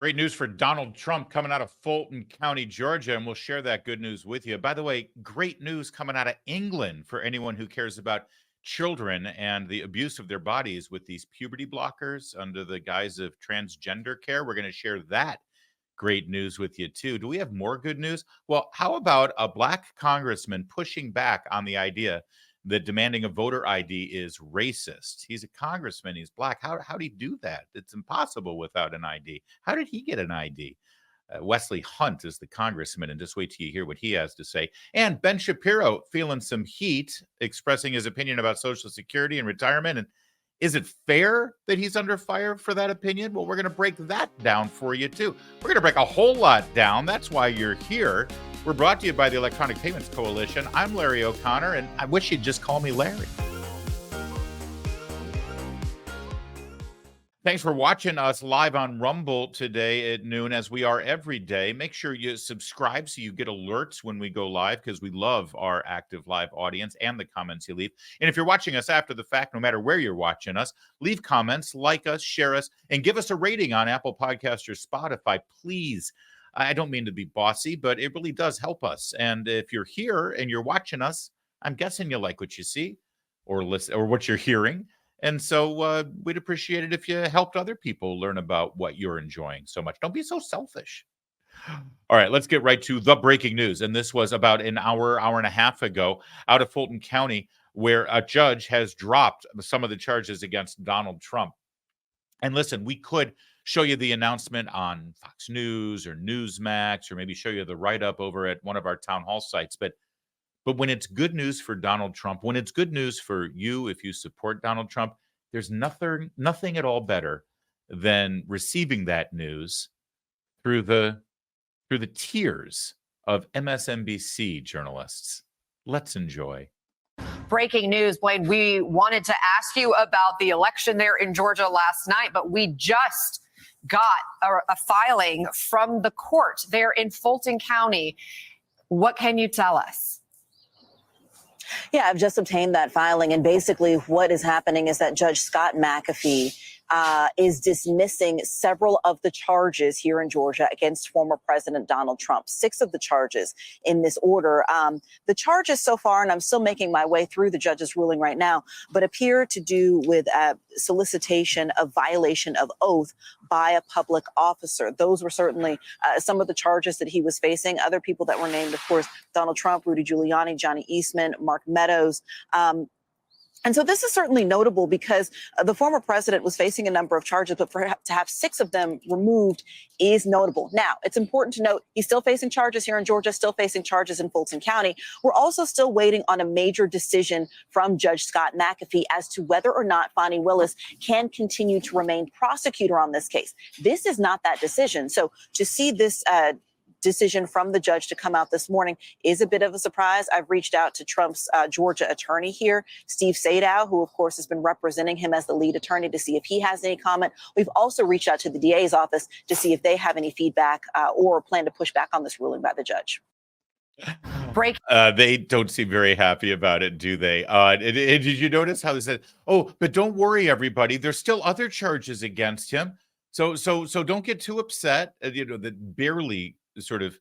Great news for Donald Trump coming out of Fulton County, Georgia, and we'll share that good news with you. By the way, great news coming out of England for anyone who cares about children and the abuse of their bodies with these puberty blockers under the guise of transgender care. We're going to share that great news with you too. Do we have more good news? Well, how about a black congressman pushing back on the idea that demanding a voter ID is racist? He's a congressman, he's black. How'd he do that? It's impossible without an ID. How did he get an ID? Wesley Hunt is the congressman, and just wait till you hear what he has to say. And Ben Shapiro feeling some heat, expressing his opinion about Social Security and retirement. And is it fair that he's under fire for that opinion? Well, we're going to break that down for you, too. We're going to break a whole lot down. That's why you're here. We're brought to you by the Electronic Payments Coalition. I'm Larry O'Connor, and I wish you'd just call me Larry. Thanks for watching us live on Rumble today at noon, as we are every day. Make sure you subscribe so you get alerts when we go live, because we love our active live audience and the comments you leave. And if you're watching us after the fact, no matter where you're watching us, leave comments, like us, share us, and give us a rating on Apple Podcasts or Spotify, please. I don't mean to be bossy, but it really does help us. And if you're here and you're watching us, I'm guessing you like what you see or listen or what you're hearing. And so we'd appreciate it if you helped other people learn about what you're enjoying so much. Don't be so selfish. All right, let's get right to the breaking news. And this was about an hour and a half ago out of Fulton County, where a judge has dropped some of the charges against Donald Trump. And listen, we could show you the announcement on Fox News or Newsmax, or maybe show you the write-up over at one of our town hall sites. But when it's good news for Donald Trump, when it's good news for you if you support Donald Trump, there's nothing at all better than receiving that news through the tears of MSNBC journalists. Let's enjoy. Breaking news, Blaine. We wanted to ask you about the election there in Georgia last night, but we just got a filing from the court there in Fulton County. What can you tell us? Yeah, I've just obtained that filing. And basically what is happening is that Judge Scott McAfee is dismissing several of the charges here in Georgia against former President Donald Trump. 6 of the charges in this order. The charges so far, and I'm still making my way through the judge's ruling right now, but appear to do with solicitation of violation of oath by a public officer. Those were certainly some of the charges that he was facing. Other people that were named, of course, Donald Trump, Rudy Giuliani, Johnny Eastman, Mark Meadows. And so this is certainly notable because the former president was facing a number of charges, but to have 6 of them removed is notable. Now, it's important to note he's still facing charges here in Georgia, still facing charges in Fulton County. We're also still waiting on a major decision from Judge Scott McAfee as to whether or not Fani Willis can continue to remain prosecutor on this case. This is not that decision. So to see this decision from the judge to come out this morning is a bit of a surprise. I've reached out to Trump's Georgia attorney here, Steve Sadow, who of course has been representing him as the lead attorney, to see if he has any comment. We've also reached out to the DA's office to see if they have any feedback or plan to push back on this ruling by the judge. They don't seem very happy about it, do they? Did you notice how they said, "Oh, but don't worry, everybody. There's still other charges against him. So don't get too upset." That barely sort of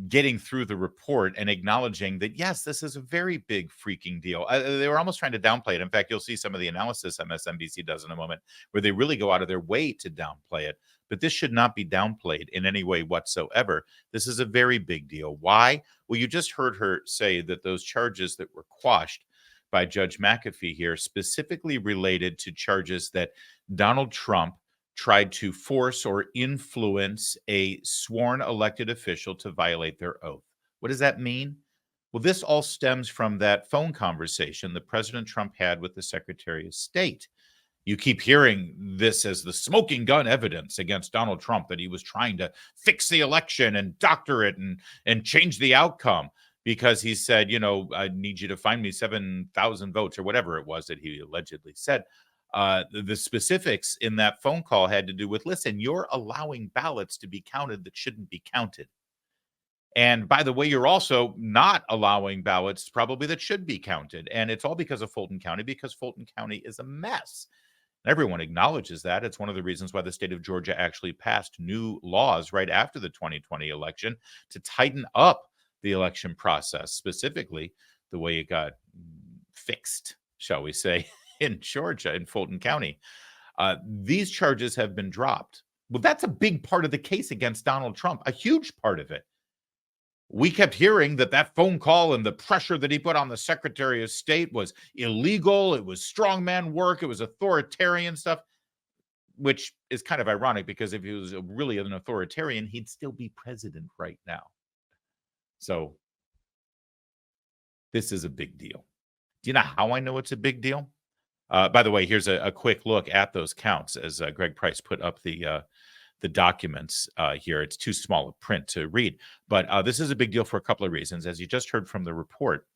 getting through the report and acknowledging that, yes, this is a very big freaking deal. They were almost trying to downplay it. In fact, you'll see some of the analysis MSNBC does in a moment where they really go out of their way to downplay it. But this should not be downplayed in any way whatsoever. This is a very big deal. Why? Well, you just heard her say that those charges that were quashed by Judge McAfee here specifically related to charges that Donald Trump tried to force or influence a sworn elected official to violate their oath. What does that mean? Well, this all stems from that phone conversation that President Trump had with the Secretary of State. You keep hearing this as the smoking gun evidence against Donald Trump, that he was trying to fix the election and doctor it and change the outcome because he said, I need you to find me 7,000 votes or whatever it was that he allegedly said. The specifics in that phone call had to do with, listen, you're allowing ballots to be counted that shouldn't be counted. And by the way, you're also not allowing ballots probably that should be counted. And it's all because of Fulton County, because Fulton County is a mess. Everyone acknowledges that. It's one of the reasons why the state of Georgia actually passed new laws right after the 2020 election to tighten up the election process, specifically the way it got fixed, shall we say, in Georgia, in Fulton County. These charges have been dropped. Well, that's a big part of the case against Donald Trump, a huge part of it. We kept hearing that phone call and the pressure that he put on the Secretary of State was illegal. It was strongman work. It was authoritarian stuff, which is kind of ironic because if he was really an authoritarian, he'd still be president right now. So this is a big deal. Do you know how I know it's a big deal? By the way, here's a quick look at those counts as Greg Price put up the documents here. It's too small a print to read, but this is a big deal for a couple of reasons. As you just heard from the report,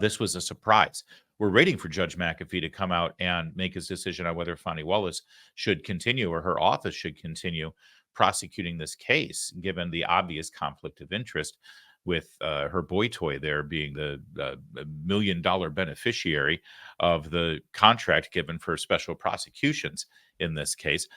this was a surprise. We're waiting for Judge McAfee to come out and make his decision on whether Fani Willis should continue or her office should continue prosecuting this case, given the obvious conflict of interest with her boy toy there being the $1 million beneficiary of the contract given for special prosecutions in this case.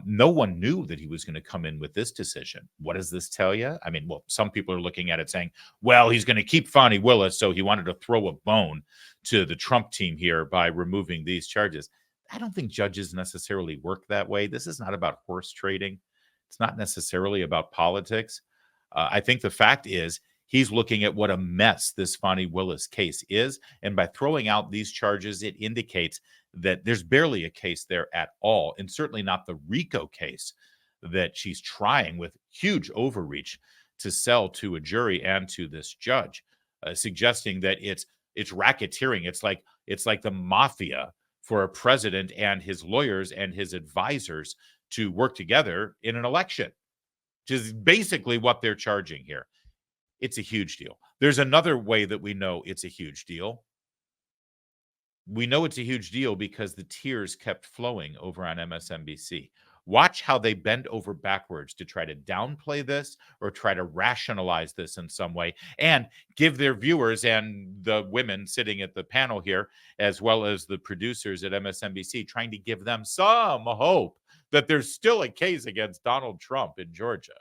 No one knew that he was going to come in with this decision. What does this tell you? I mean, well, some people are looking at it saying, well, he's going to keep Fani Willis, so he wanted to throw a bone to the Trump team here by removing these charges. I don't think judges necessarily work that way. This is not about horse trading. It's not necessarily about politics. I think the fact is he's looking at what a mess this Fani Willis case is. And by throwing out these charges, it indicates that there's barely a case there at all. And certainly not the RICO case that she's trying with huge overreach to sell to a jury and to this judge, suggesting that it's racketeering. It's like the mafia for a president and his lawyers and his advisors to work together in an election, which is basically what they're charging here. It's a huge deal. There's another way that we know it's a huge deal. We know it's a huge deal because the tears kept flowing over on MSNBC. Watch how they bend over backwards to try to downplay this or try to rationalize this in some way and give their viewers and the women sitting at the panel here, as well as the producers at MSNBC, trying to give them some hope that there's still a case against Donald Trump in Georgia.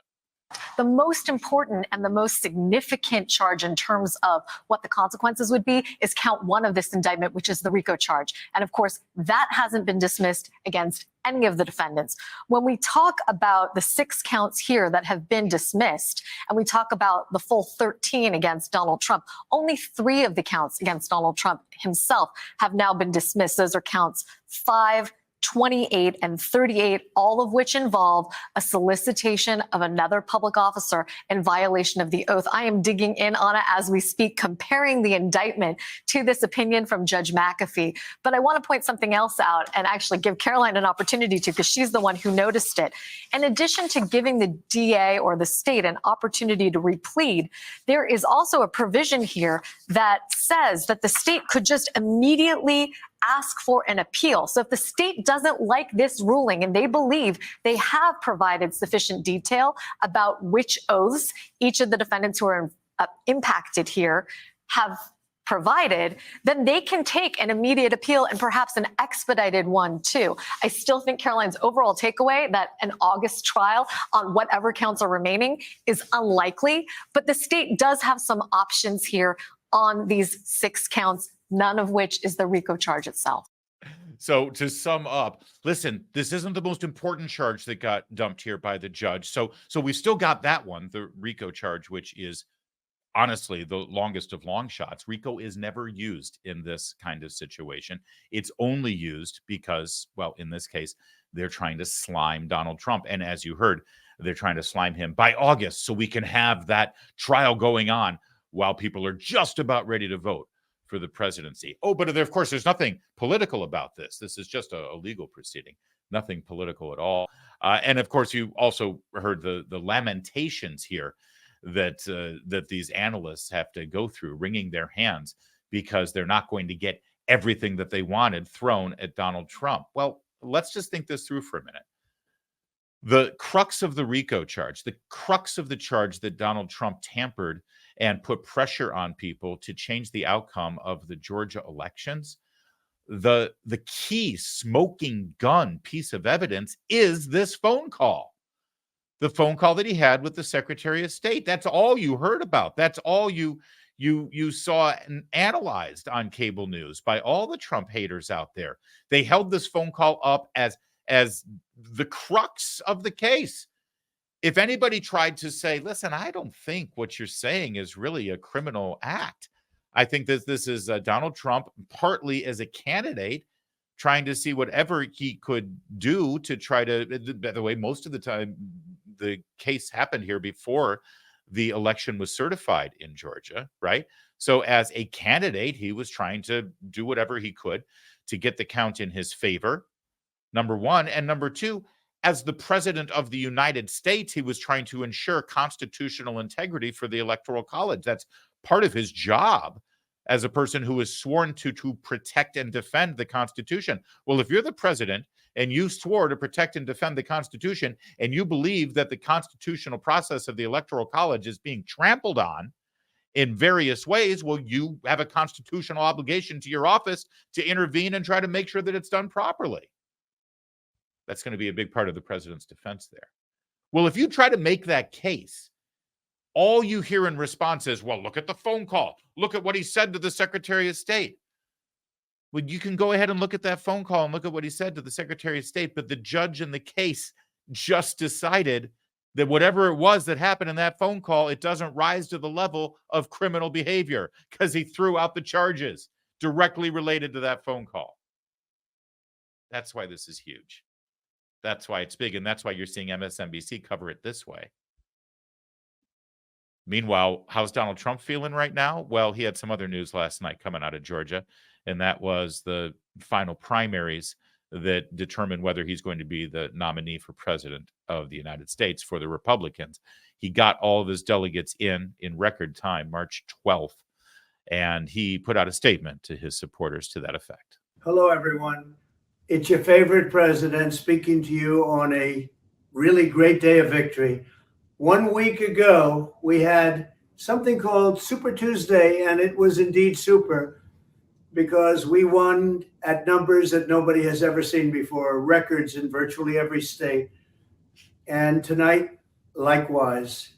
The most important and the most significant charge in terms of what the consequences would be is count one of this indictment, which is the RICO charge. And of course, that hasn't been dismissed against any of the defendants. When we talk about the 6 counts here that have been dismissed, and we talk about the full 13 against Donald Trump, only 3 of the counts against Donald Trump himself have now been dismissed. Those are counts 5, 28 and 38, all of which involve a solicitation of another public officer in violation of the oath. I am digging in on it as we speak, comparing the indictment to this opinion from Judge McAfee. But I want to point something else out and actually give Caroline an opportunity to, because she's the one who noticed it. In addition to giving the DA or the state an opportunity to replead, there is also a provision here that says that the state could just immediately ask for an appeal. So if the state doesn't like this ruling and they believe they have provided sufficient detail about which oaths each of the defendants who are impacted here have provided, then they can take an immediate appeal and perhaps an expedited one too. I still think Caroline's overall takeaway that an August trial on whatever counts are remaining is unlikely, but the state does have some options here on these 6 counts, none of which is the RICO charge itself. So to sum up, listen, this isn't the most important charge that got dumped here by the judge. So we still got that one, the RICO charge, which is honestly the longest of long shots. RICO is never used in this kind of situation. It's only used because, well, in this case, they're trying to slime Donald Trump. And as you heard, they're trying to slime him by August so we can have that trial going on while people are just about ready to vote for the presidency. Oh, but of course, there's nothing political about this. This is just a legal proceeding, nothing political at all. And of course, you also heard the lamentations here that these analysts have to go through, wringing their hands because they're not going to get everything that they wanted thrown at Donald Trump. Well, let's just think this through for a minute. The crux of the RICO charge, the crux of the charge that Donald Trump tampered and put pressure on people to change the outcome of the Georgia elections, the key smoking gun piece of evidence is this phone call. The phone call that he had with the Secretary of State. That's all you heard about. That's all you saw and analyzed on cable news by all the Trump haters out there. They held this phone call up as the crux of the case. If anybody tried to say, listen, I don't think what you're saying is really a criminal act. I think that this is Donald Trump partly as a candidate trying to see whatever he could do to try to, by the way, most of the time, the case happened here before the election was certified in Georgia, right? So as a candidate, he was trying to do whatever he could to get the count in his favor, number one. And number two, as the president of the United States, he was trying to ensure constitutional integrity for the Electoral College. That's part of his job as a person who is sworn to protect and defend the Constitution. Well, if you're the president and you swore to protect and defend the Constitution, and you believe that the constitutional process of the Electoral College is being trampled on in various ways, well, you have a constitutional obligation to your office to intervene and try to make sure that it's done properly. That's going to be a big part of the president's defense there. Well, if you try to make that case, all you hear in response is, well, look at the phone call. Look at what he said to the Secretary of State. Well, you can go ahead and look at that phone call and look at what he said to the Secretary of State, but the judge in the case just decided that whatever it was that happened in that phone call, it doesn't rise to the level of criminal behavior because he threw out the charges directly related to that phone call. That's why this is huge. That's why it's big, and that's why you're seeing MSNBC cover it this way. Meanwhile, how's Donald Trump feeling right now? Well, he had some other news last night coming out of Georgia, and that was the final primaries that determine whether he's going to be the nominee for president of the United States for the Republicans. He got all of his delegates in record time, March 12th, and he put out a statement to his supporters to that effect. Hello, everyone. It's your favorite president speaking to you on a really great day of victory. 1 week ago, we had something called Super Tuesday, and it was indeed super because we won at numbers that nobody has ever seen before, records in virtually every state. And tonight, likewise.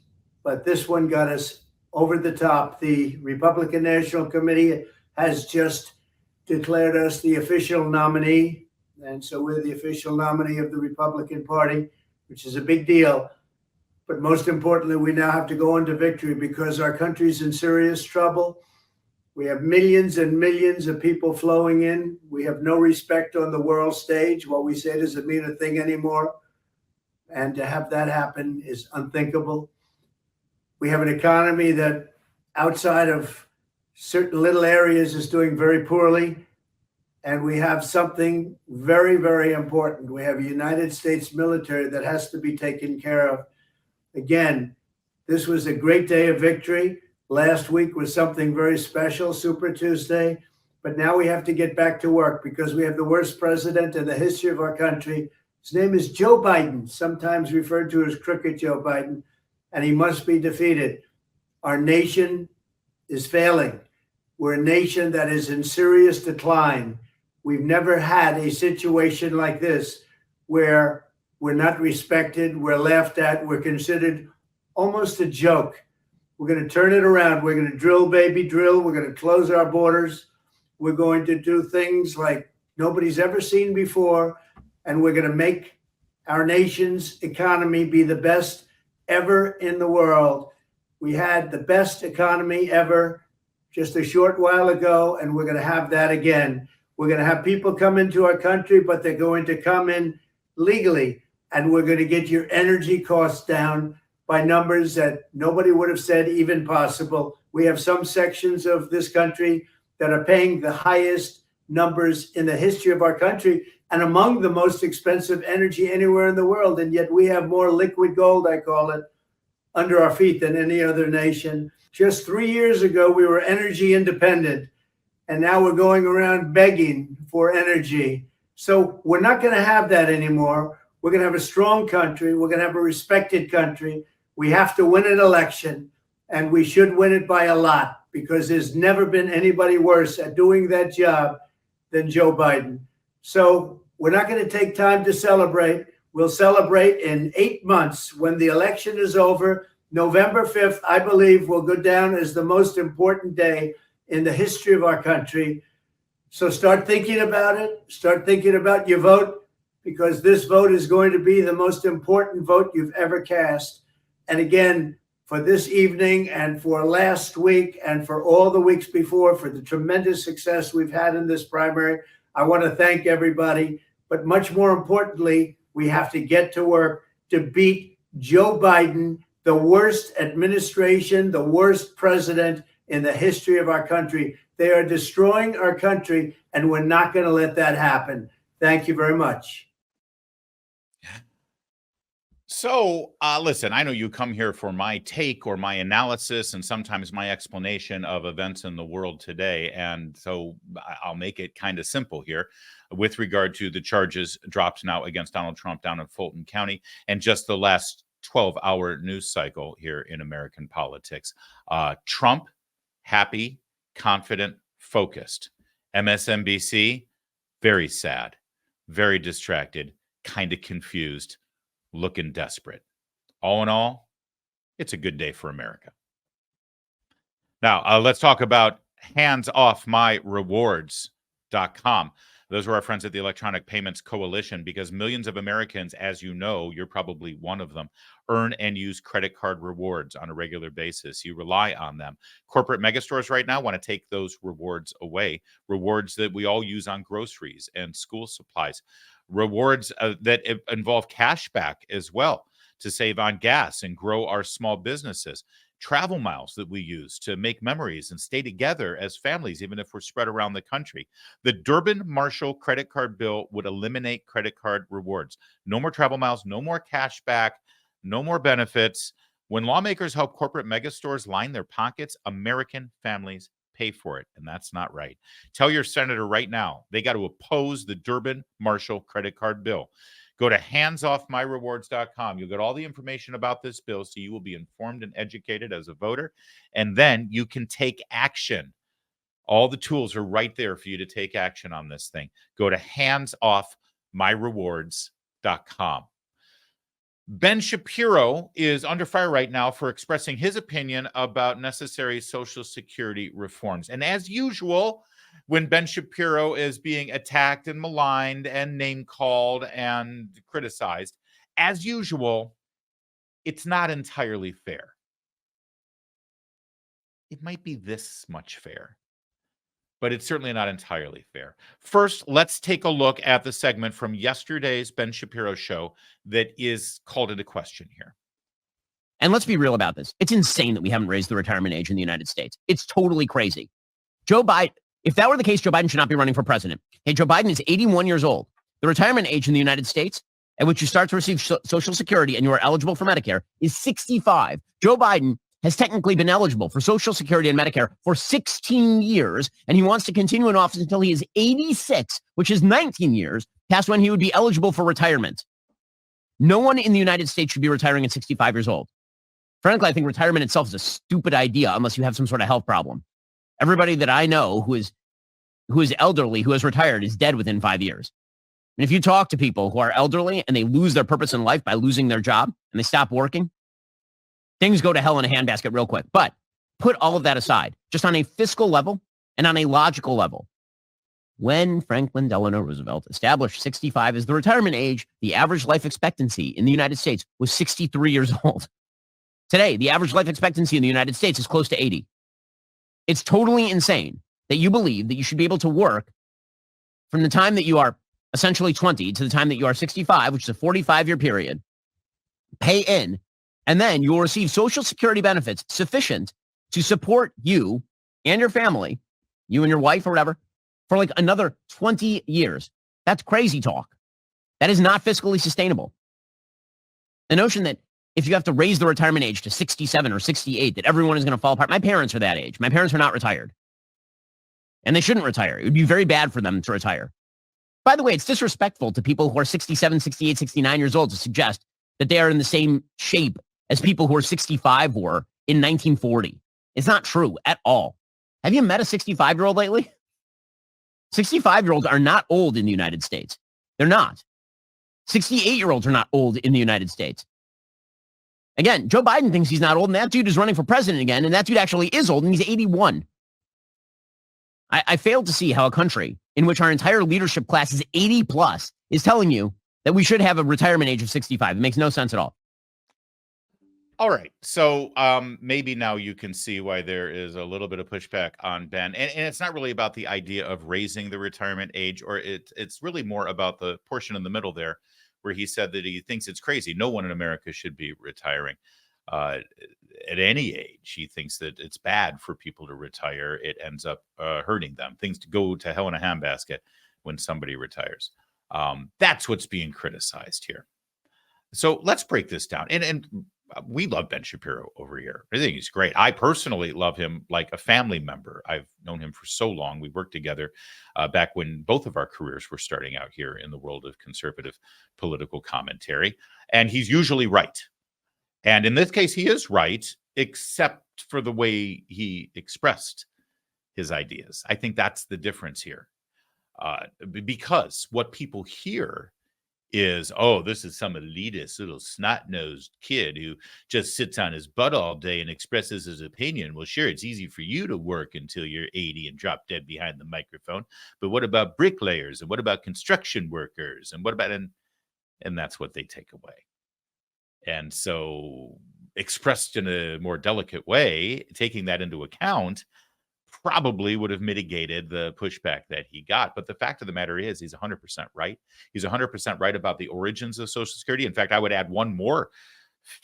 But this one got us over the top. The Republican National Committee has just declared us the official nominee. And so we're the official nominee of the Republican Party, which is a big deal. But most importantly, we now have to go into victory because our country's in serious trouble. We have millions and millions of people flowing in. We have no respect on the world stage. What we say doesn't mean a thing anymore. And to have that happen is unthinkable. We have an economy that outside of certain little areas is doing very poorly. And we have something very, very important. We have a United States military that has to be taken care of. Again, this was a great day of victory. Last week was something very special, Super Tuesday. But now we have to get back to work because we have the worst president in the history of our country. His name is Joe Biden, sometimes referred to as Crooked Joe Biden, and he must be defeated. Our nation is failing. We're a nation that is in serious decline. We've never had a situation like this where we're not respected, we're laughed at, we're considered almost a joke. We're going to turn it around. We're going to drill, baby, drill. We're going to close our borders. We're going to do things like nobody's ever seen before, and we're going to make our nation's economy be the best ever in the world. We had the best economy ever just a short while ago, and we're going to have that again. We're going to have people come into our country, but they're going to come in legally, and we're going to get your energy costs down by numbers that nobody would have said even possible. We have some sections of this country that are paying the highest numbers in the history of our country and among the most expensive energy anywhere in the world. And yet we have more liquid gold, I call it, under our feet than any other nation. Just 3 years ago, we were energy independent, and now we're going around begging for energy. So we're not going to have that anymore. We're going to have a strong country. We're going to have a respected country. We have to win an election, and we should win it by a lot because there's never been anybody worse at doing that job than Joe Biden. So we're not going to take time to celebrate. We'll celebrate in 8 months when the election is over. November 5th, I believe, will go down as the most important day in the history of our country. So start thinking about it. Start thinking about your vote, because this vote is going to be the most important vote you've ever cast. And again, for this evening and for last week and for all the weeks before, for the tremendous success we've had in this primary, I want to thank everybody. But much more importantly, we have to get to work to beat Joe Biden, the worst administration, the worst president in the history of our country. They are destroying our country, and we're not going to let that happen. Thank you very much. So, listen, I know you come here for my take or my analysis and sometimes my explanation of events in the world today. And so I'll make it kind of simple here with regard to the charges dropped now against Donald Trump down in Fulton County and just the last 12-hour news cycle here in American politics. Trump, happy, confident, focused. MSNBC, very sad, very distracted, kind of confused, looking desperate. All in all, it's a good day for America. Now, let's talk about handsoffmyrewards.com. Those are our friends at the Electronic Payments Coalition, because millions of Americans, as you know, you're probably one of them, earn and use credit card rewards on a regular basis. You rely on them. Corporate megastores right now want to take those rewards away, rewards that we all use on groceries and school supplies, rewards that involve cash back as well to save on gas and grow our small businesses, travel miles that we use to make memories and stay together as families, even if we're spread around the country. The Durbin-Marshall credit card bill would eliminate credit card rewards. No more travel miles, no more cash back, no more benefits. When lawmakers help corporate megastores line their pockets, American families pay for it, and that's not right. Tell your senator right now they got to oppose the Durbin-Marshall credit card bill. Go to handsoffmyrewards.com. You'll get all the information about this bill, so you will be informed and educated as a voter, and then you can take action. All the tools are right there for you to take action on this thing. Go to handsoffmyrewards.com. Ben Shapiro is under fire right now for expressing his opinion about necessary Social Security reforms. And as usual, when Ben Shapiro is being attacked and maligned and name-called and criticized, as usual, it's not entirely fair. It might be this much fair, but it's certainly not entirely fair. First, let's take a look at the segment from yesterday's Ben Shapiro show that is called into question here. And let's be real about this. It's insane that we haven't raised the retirement age in the United States. It's totally crazy. Joe Biden, if that were the case, Joe Biden should not be running for president. Hey, Joe Biden is 81 years old. The retirement age in the United States at which you start to receive Social Security and you are eligible for Medicare is 65. Joe Biden has technically been eligible for Social Security and Medicare for 16 years, and he wants to continue in office until he is 86, which is 19 years past when he would be eligible for retirement. No one in the United States should be retiring at 65 years old. Frankly, I think retirement itself is a stupid idea unless you have some sort of health problem. Everybody that I know who is elderly, who has retired, is dead within 5 years. And if you talk to people who are elderly and they lose their purpose in life by losing their job and they stop working, things go to hell in a handbasket real quick. But put all of that aside, just on a fiscal level and on a logical level. When Franklin Delano Roosevelt established 65 as the retirement age, the average life expectancy in the United States was 63 years old. Today, the average life expectancy in the United States is close to 80. It's totally insane that you believe that you should be able to work from the time that you are essentially 20 to the time that you are 65, which is a 45-year period, pay in, and then you will receive Social Security benefits sufficient to support you and your family, you and your wife or whatever, for like another 20 years. That's crazy talk. That is not fiscally sustainable. The notion that if you have to raise the retirement age to 67 or 68, that everyone is going to fall apart. My parents are that age. My parents are not retired. And they shouldn't retire. It would be very bad for them to retire. By the way, it's disrespectful to people who are 67, 68, 69 years old to suggest that they are in the same shape as people who are 65 were in 1940. It's not true at all. Have you met a 65-year-old lately? 65-year-olds are not old in the United States. They're not. 68-year-olds are not old in the United States. Again, Joe Biden thinks he's not old, and that dude is running for president again, and that dude actually is old, and he's 81. I fail to see how a country in which our entire leadership class is 80 plus is telling you that we should have a retirement age of 65. It makes no sense at all. All right. So maybe now you can see why there is a little bit of pushback on Ben. And it's not really about the idea of raising the retirement age, or it's really more about the portion in the middle there where he said that he thinks it's crazy. No one in America should be retiring at any age. He thinks that it's bad for people to retire. It ends up hurting them. Things to go to hell in a handbasket when somebody retires. That's what's being criticized here. So let's break this down. And we love Ben Shapiro over here. I think he's great. I personally love him like a family member. I've known him for so long. We worked together back when both of our careers were starting out here in the world of conservative political commentary. And he's usually right. And in this case, he is right, except for the way he expressed his ideas. I think that's the difference here. Because what people hear is, oh, this is some elitist little snot-nosed kid who just sits on his butt all day and expresses his opinion. Well, sure, it's easy for you to work until you're 80 and drop dead behind the microphone. But what about bricklayers? And what about construction workers? And what about, and that's what they take away. And so expressed in a more delicate way, taking that into account probably would have mitigated the pushback that he got. But the fact of the matter is he's 100% right. He's 100% right about the origins of Social Security. In fact, I would add one more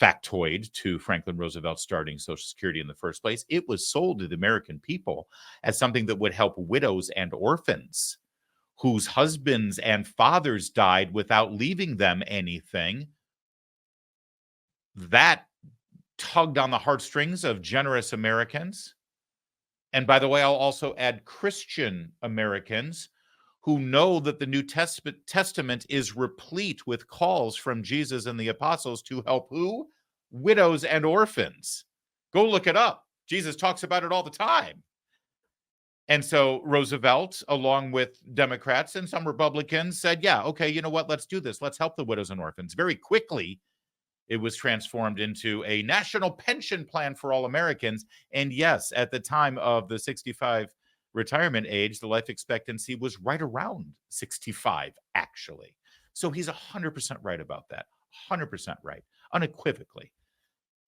factoid to Franklin Roosevelt starting Social Security in the first place. It was sold to the American people as something that would help widows and orphans whose husbands and fathers died without leaving them anything. That tugged on the heartstrings of generous Americans. And by the way, I'll also add Christian Americans who know that the New Testament is replete with calls from Jesus and the apostles to help who? Widows and orphans. Go look it up. Jesus talks about it all the time. And so Roosevelt, along with Democrats and some Republicans, said, yeah, okay, you know what? Let's do this. Let's help the widows and orphans. Very quickly, it was transformed into a national pension plan for all Americans. And yes, at the time of the 65 retirement age, the life expectancy was right around 65, actually. So he's 100% right about that. 100% right, unequivocally.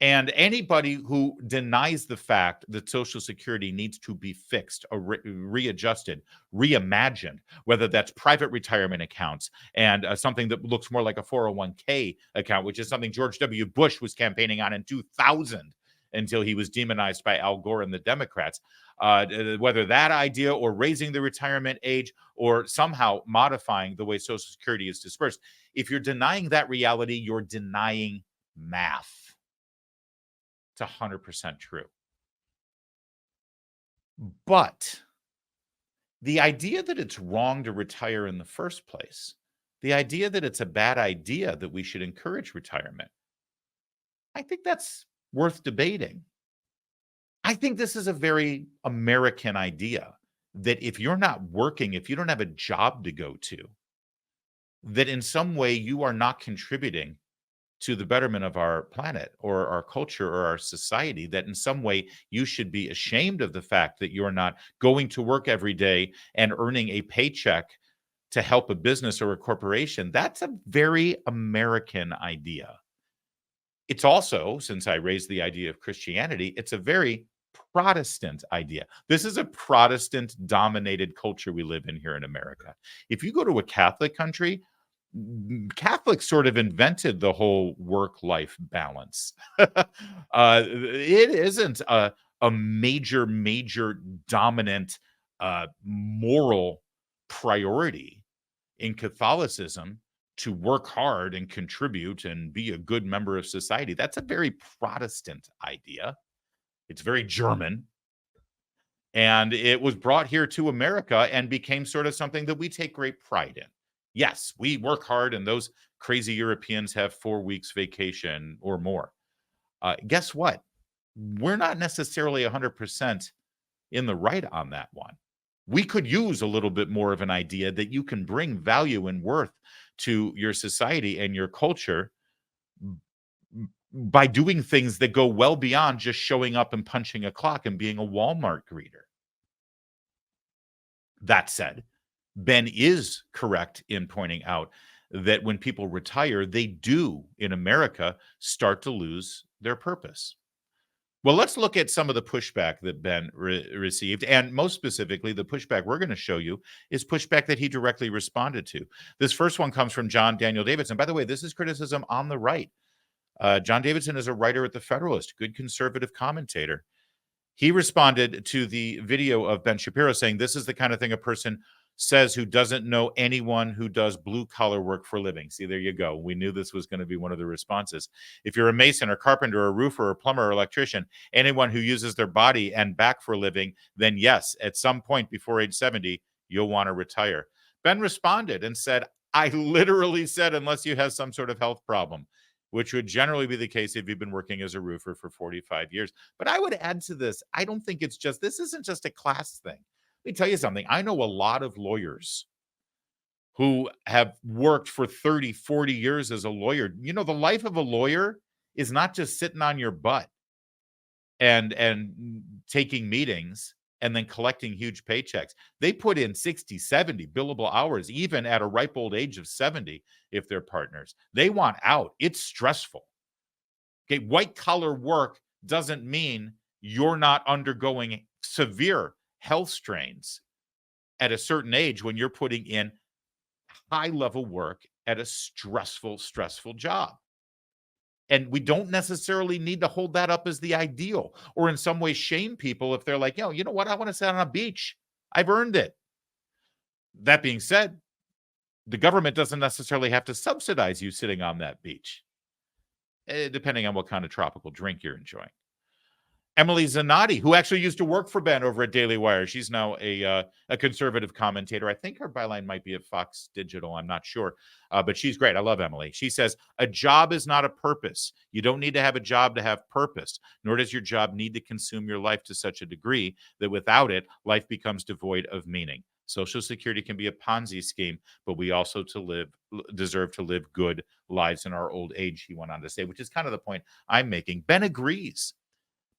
And anybody who denies the fact that Social Security needs to be fixed, or readjusted, reimagined, whether that's private retirement accounts and something that looks more like a 401k account, which is something George W. Bush was campaigning on in 2000 until he was demonized by Al Gore and the Democrats, whether that idea or raising the retirement age or somehow modifying the way Social Security is dispersed, if you're denying that reality, you're denying math. It's 100% true. But the idea that it's wrong to retire in the first place, the idea that it's a bad idea that we should encourage retirement, I think that's worth debating. I think this is a very American idea that if you're not working, if you don't have a job to go to, that in some way you are not contributing to the betterment of our planet or our culture or our society, that in some way you should be ashamed of the fact that you're not going to work every day and earning a paycheck to help a business or a corporation. That's a very American idea. It's also, since I raised the idea of Christianity, it's a very Protestant idea. This is a Protestant-dominated culture we live in here in America. If you go to a Catholic country, Catholics sort of invented the whole work-life balance. It isn't a major dominant moral priority in Catholicism to work hard and contribute and be a good member of society. That's a very Protestant idea. It's very German. And it was brought here to America and became sort of something that we take great pride in. Yes, we work hard, and those crazy Europeans have 4 weeks vacation or more. Guess what? We're not necessarily 100% in the right on that one. We could use a little bit more of an idea that you can bring value and worth to your society and your culture by doing things that go well beyond just showing up and punching a clock and being a Walmart greeter. That said, Ben is correct in pointing out that when people retire, they do, in America, start to lose their purpose. Well, let's look at some of the pushback that Ben received. And most specifically, the pushback we're going to show you is pushback that he directly responded to. This first one comes from John Daniel Davidson. By the way, this is criticism on the right. John Davidson is a writer at The Federalist, good conservative commentator. He responded to the video of Ben Shapiro saying, this is the kind of thing a person says who doesn't know anyone who does blue-collar work for a living. See, there you go. We knew this was going to be one of the responses. If you're a mason or carpenter or roofer or plumber or electrician, anyone who uses their body and back for a living, then yes, at some point before age 70, you'll want to retire. Ben responded and said, I literally said, unless you have some sort of health problem, which would generally be the case if you've been working as a roofer for 45 years. But I would add to this, I don't think it's just, this isn't just a class thing. Let me tell you something. I know a lot of lawyers who have worked for 30, 40 years as a lawyer. You know, the life of a lawyer is not just sitting on your butt and taking meetings and then collecting huge paychecks. They put in 60, 70 billable hours, even at a ripe old age of 70, if they're partners. They want out. It's stressful. Okay, white collar work doesn't mean you're not undergoing severe health strains at a certain age when you're putting in high level work at a stressful job. And we don't necessarily need to hold that up as the ideal or in some way shame people if they're like, you know what? I want to sit on a beach. I've earned it. That being said, the government doesn't necessarily have to subsidize you sitting on that beach, depending on what kind of tropical drink you're enjoying. Emily Zanotti, who actually used to work for Ben over at Daily Wire. She's now a conservative commentator. I think her byline might be at Fox Digital. I'm not sure, but she's great. I love Emily. She says, a job is not a purpose. You don't need to have a job to have purpose, nor does your job need to consume your life to such a degree that without it, life becomes devoid of meaning. Social Security can be a Ponzi scheme, but we also deserve to live good lives in our old age, he went on to say, which is kind of the point I'm making. Ben agrees.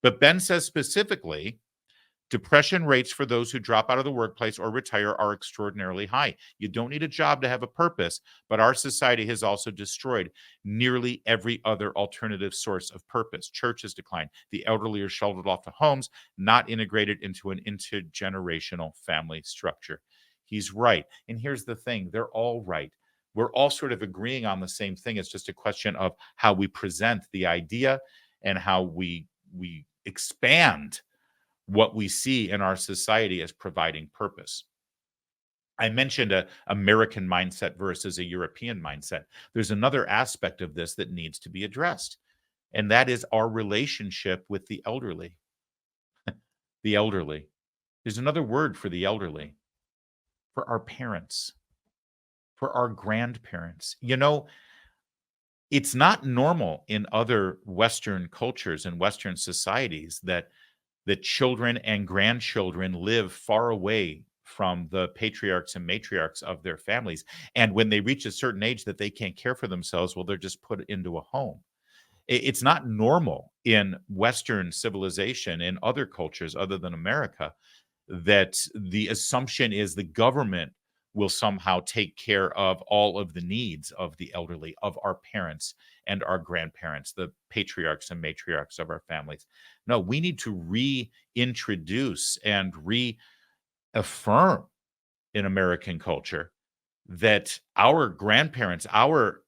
But Ben says specifically, depression rates for those who drop out of the workplace or retire are extraordinarily high. You don't need a job to have a purpose, but our society has also destroyed nearly every other alternative source of purpose. Churches decline. The elderly are sheltered off to homes, not integrated into an intergenerational family structure. He's right. And here's the thing. They're all right. We're all sort of agreeing on the same thing. It's just a question of how we present the idea and how we expand what we see in our society as providing purpose. I mentioned an American mindset versus a European mindset. There's another aspect of this that needs to be addressed, and that is our relationship with the elderly. The elderly. There's another word for the elderly, for our parents, for our grandparents. You know, it's not normal in other Western cultures and Western societies that children and grandchildren live far away from the patriarchs and matriarchs of their families. And when they reach a certain age that they can't care for themselves, well, they're just put into a home. It's not normal in Western civilization, in other cultures other than America, that the assumption is the government will somehow take care of all of the needs of the elderly, of our parents and our grandparents, the patriarchs and matriarchs of our families. No, we need to reintroduce and reaffirm in American culture that our grandparents, our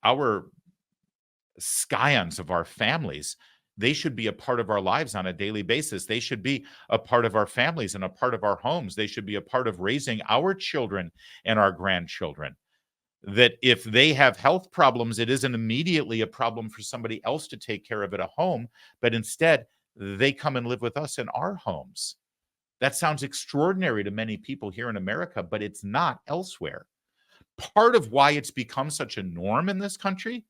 scions of our families, they should be a part of our lives on a daily basis. They should be a part of our families and a part of our homes. They should be a part of raising our children and our grandchildren. That if they have health problems, it isn't immediately a problem for somebody else to take care of at a home, but instead they come and live with us in our homes. That sounds extraordinary to many people here in America, but it's not elsewhere. Part of why it's become such a norm in this country,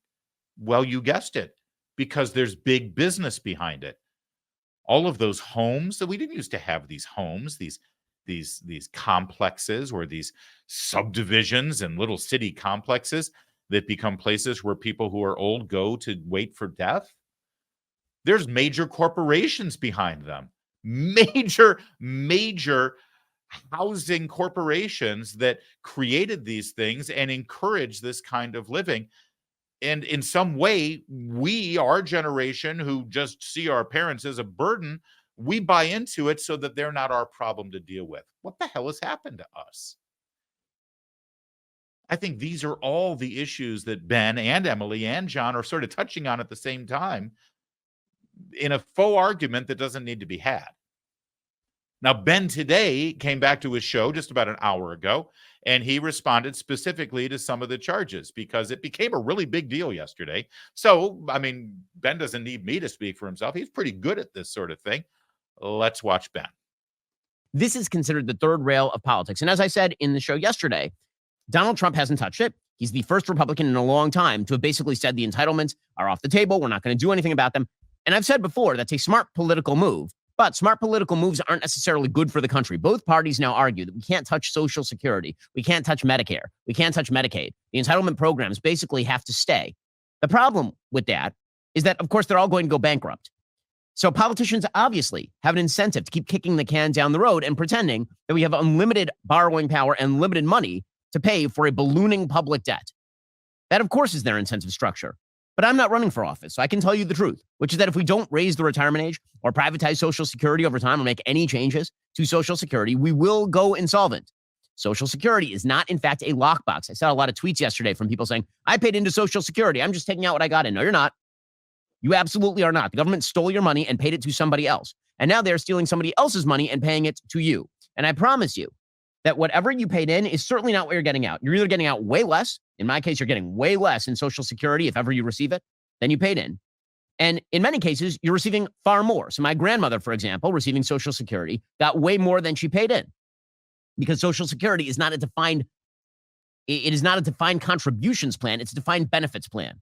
well, you guessed it, because there's big business behind it. All of those homes that we didn't used to have, these homes, these these complexes or these subdivisions and little city complexes that become places where people who are old go to wait for death. There's major corporations behind them, major housing corporations that created these things and encourage this kind of living. And in some way, we, our generation who just see our parents as a burden, we buy into it so that they're not our problem to deal with. What the hell has happened to us? I think these are all the issues that Ben and Emily and John are sort of touching on at the same time in a faux argument that doesn't need to be had. Now, Ben today came back to his show just about an hour ago, and he responded specifically to some of the charges because it became a really big deal yesterday. So, I mean, Ben doesn't need me to speak for himself. He's pretty good at this sort of thing. Let's watch Ben. This is considered the third rail of politics. And as I said in the show yesterday, Donald Trump hasn't touched it. He's the first Republican in a long time to have basically said the entitlements are off the table. We're not going to do anything about them. And I've said before, that's a smart political move. But smart political moves aren't necessarily good for the country. Both parties now argue that we can't touch Social Security. We can't touch Medicare. We can't touch Medicaid. The entitlement programs basically have to stay. The problem with that is that, of course, they're all going to go bankrupt. So politicians obviously have an incentive to keep kicking the can down the road and pretending that we have unlimited borrowing power and limited money to pay for a ballooning public debt. That, of course, is their incentive structure. But I'm not running for office, so I can tell you the truth, which is that if we don't raise the retirement age or privatize Social Security over time or make any changes to Social Security, we will go insolvent. Social Security is not, in fact, a lockbox. I saw a lot of tweets yesterday from people saying, I paid into Social Security. I'm just taking out what I got in. No, you're not. You absolutely are not. The government stole your money and paid it to somebody else. And now they're stealing somebody else's money and paying it to you. And I promise you that whatever you paid in is certainly not what you're getting out. You're either getting out way less. In my case, you're getting way less in Social Security, if ever you receive it, than you paid in. And in many cases, you're receiving far more. So my grandmother, for example, receiving Social Security, got way more than she paid in because Social Security is not a defined, it is not a defined contributions plan. It's a defined benefits plan.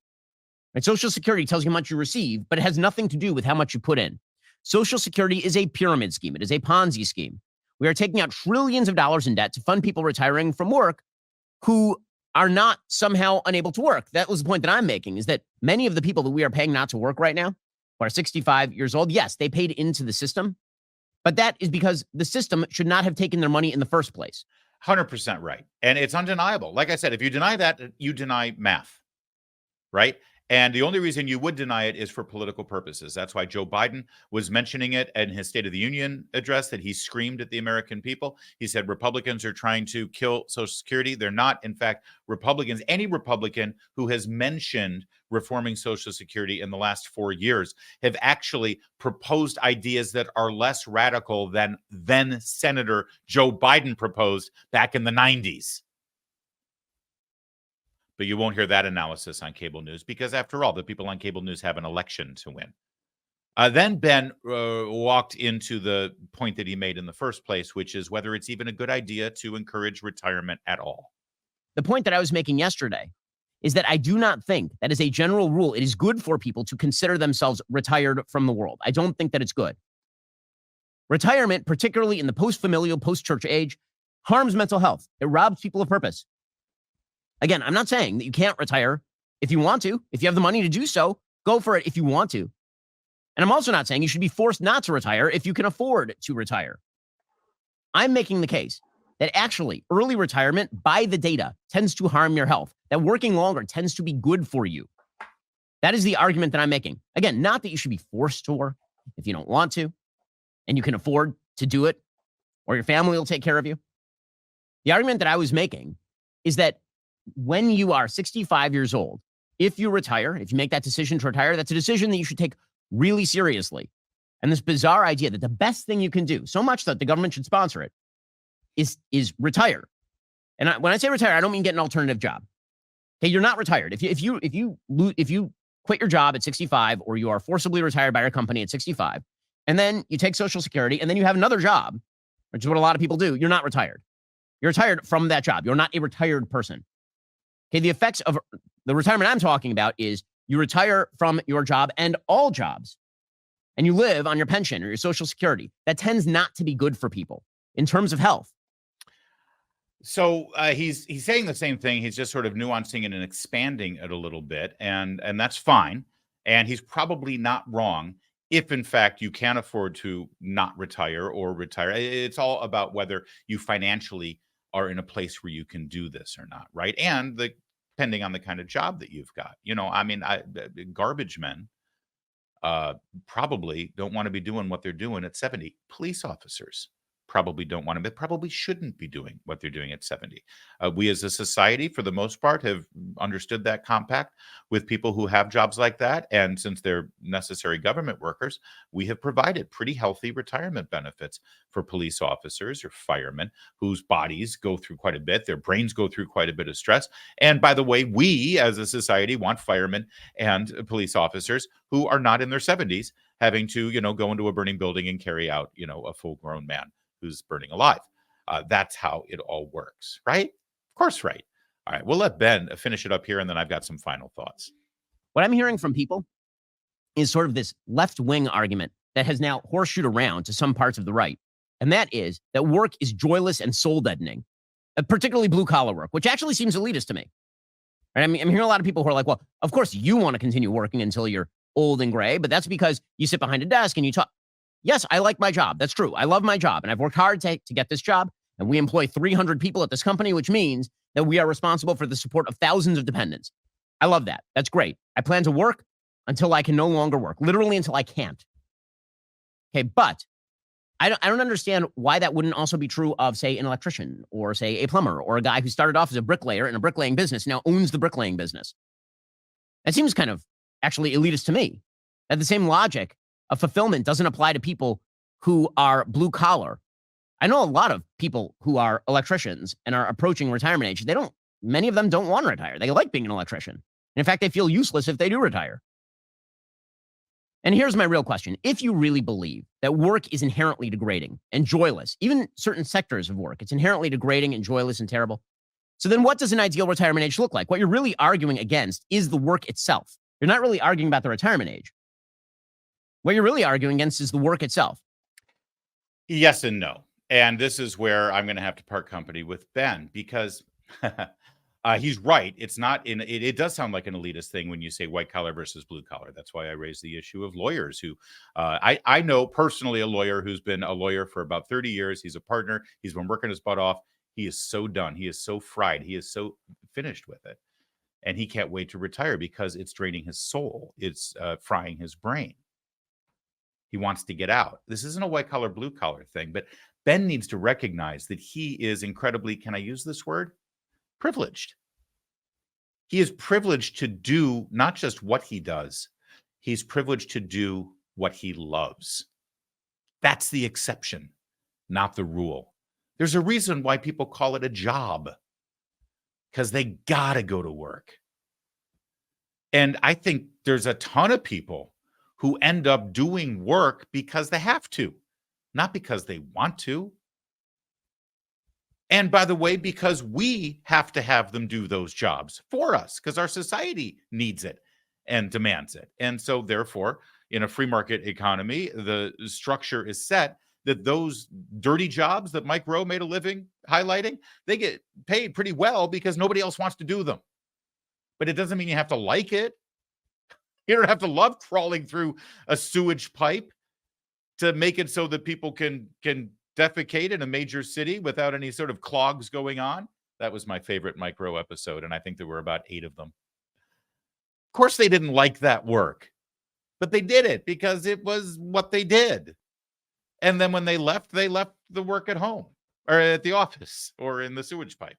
Right? Social Security tells you how much you receive, but it has nothing to do with how much you put in. Social Security is a pyramid scheme. It is a Ponzi scheme. We are taking out trillions of dollars in debt to fund people retiring from work who are not somehow unable to work. That was the point that I'm making, is that many of the people that we are paying not to work right now, who are 65 years old, yes, they paid into the system, but that is because the system should not have taken their money in the first place. 100% right. And it's undeniable. Like I said, if you deny that, you deny math, right? And the only reason you would deny it is for political purposes. That's why Joe Biden was mentioning it in his State of the Union address, that he screamed at the American people. He said Republicans are trying to kill Social Security. They're not. In fact, Republicans, any Republican who has mentioned reforming Social Security in the last 4 years have actually proposed ideas that are less radical than then Senator Joe Biden proposed back in the 90s. But you won't hear that analysis on cable news because, after all, the people on cable news have an election to win. Then Ben walked into the point that he made in the first place, which is whether it's even a good idea to encourage retirement at all. The point that I was making yesterday is that I do not think that as a general rule, it is good for people to consider themselves retired from the world. I don't think that it's good. Retirement, particularly in the post-familial, post-church age, harms mental health. It robs people of purpose. Again, I'm not saying that you can't retire if you want to. If you have the money to do so, go for it if you want to. And I'm also not saying you should be forced not to retire if you can afford to retire. I'm making the case that actually early retirement, by the data, tends to harm your health, that working longer tends to be good for you. That is the argument that I'm making. Again, not that you should be forced to work if you don't want to, and you can afford to do it, or your family will take care of you. The argument that I was making is that when you are 65 years old, if you retire, if you make that decision to retire, that's a decision that you should take really seriously. And this bizarre idea that the best thing you can do, so much that the government should sponsor it, is retire. And when I say retire, I don't mean get an alternative job. Okay, you're not retired. If you quit your job at 65, or you are forcibly retired by your company at 65, and then you take Social Security, and then you have another job, which is what a lot of people do, you're not retired. You're retired from that job. You're not a retired person. Okay, the effects of the retirement I'm talking about is you retire from your job and all jobs, and you live on your pension or your Social Security. That tends not to be good for people. in terms of health? So he's saying the same thing. He's just sort of nuancing it and expanding it a little bit, and that's fine. And he's probably not wrong if, in fact, you can afford to not retire or retire. It's all about whether you financially are in a place where you can do this or not, right? And depending on the kind of job that you've got. I mean, garbage men probably don't want to be doing what they're doing at 70. Police officers probably don't want to, but probably shouldn't be doing what they're doing at 70. We as a society, for the most part, have understood that compact with people who have jobs like that. And since they're necessary government workers, we have provided pretty healthy retirement benefits for police officers or firemen whose bodies go through quite a bit. Their brains go through quite a bit of stress. And by the way, we as a society want firemen and police officers who are not in their 70s having to, go into a burning building and carry out, a full-grown man who's burning alive. That's how it all works, right? Of course, right. All right, we'll let Ben finish it up here, and then I've got some final thoughts. What I'm hearing from people is sort of this left-wing argument that has now horseshoed around to some parts of the right, and that is that work is joyless and soul-deadening, particularly blue-collar work, which actually seems elitist to me. Right? I mean, I'm hearing a lot of people who are like, well, of course you want to continue working until you're old and gray, but that's because you sit behind a desk and you talk. Yes, I like my job. That's true. I love my job, and I've worked hard to get this job, and we employ 300 people at this company, which means that we are responsible for the support of thousands of dependents. I love that. That's great. I plan to work until I can no longer work, literally until I can't. Okay, but I don't understand why that wouldn't also be true of, say, an electrician or, say, a plumber or a guy who started off as a bricklayer in a bricklaying business, now owns the bricklaying business. That seems kind of actually elitist to me. That the same logic of fulfillment doesn't apply to people who are blue collar. I know a lot of people who are electricians and are approaching retirement age. Many of them don't want to retire. They like being an electrician. And in fact, they feel useless if they do retire. And here's my real question. If you really believe that work is inherently degrading and joyless, even certain sectors of work, it's inherently degrading and joyless and terrible. So then what does an ideal retirement age look like? What you're really arguing against is the work itself. You're not really arguing about the retirement age. What you're really arguing against is the work itself. Yes and no. And this is where I'm going to have to part company with Ben, because he's right. It's not it does sound like an elitist thing when you say white collar versus blue collar. That's why I raised the issue of lawyers who I know personally a lawyer who's been a lawyer for about 30 years. He's a partner. He's been working his butt off. He is so done. He is so fried. He is so finished with it. And he can't wait to retire because it's draining his soul. It's frying his brain. He wants to get out. This isn't a white collar, blue collar thing, but Ben needs to recognize that he is incredibly, can I use this word? Privileged. He is privileged to do not just what he does, he's privileged to do what he loves. That's the exception, not the rule. There's a reason why people call it a job, because they gotta go to work. And I think there's a ton of people who end up doing work because they have to, not because they want to. And by the way, because we have to have them do those jobs for us, because our society needs it and demands it. And so therefore, in a free market economy, the structure is set that those dirty jobs that Mike Rowe made a living highlighting, they get paid pretty well because nobody else wants to do them. But it doesn't mean you have to like it. You don't have to love crawling through a sewage pipe to make it so that people can defecate in a major city without any sort of clogs going on. That was my favorite Mike Rowe episode, and I think there were about 8 of them. Of course, they didn't like that work, but they did it because it was what they did. And then when they left the work at home or at the office or in the sewage pipe.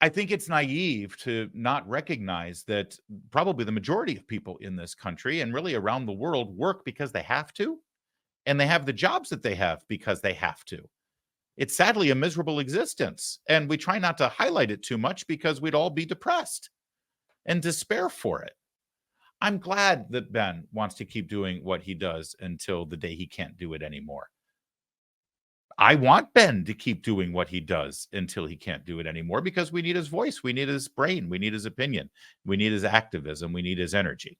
I think it's naive to not recognize that probably the majority of people in this country and really around the world work because they have to, and they have the jobs that they have because they have to. It's sadly a miserable existence, and we try not to highlight it too much because we'd all be depressed and despair for it. I'm glad that Ben wants to keep doing what he does until the day he can't do it anymore. I want Ben to keep doing what he does until he can't do it anymore because we need his voice. We need his brain. We need his opinion. We need his activism. We need his energy.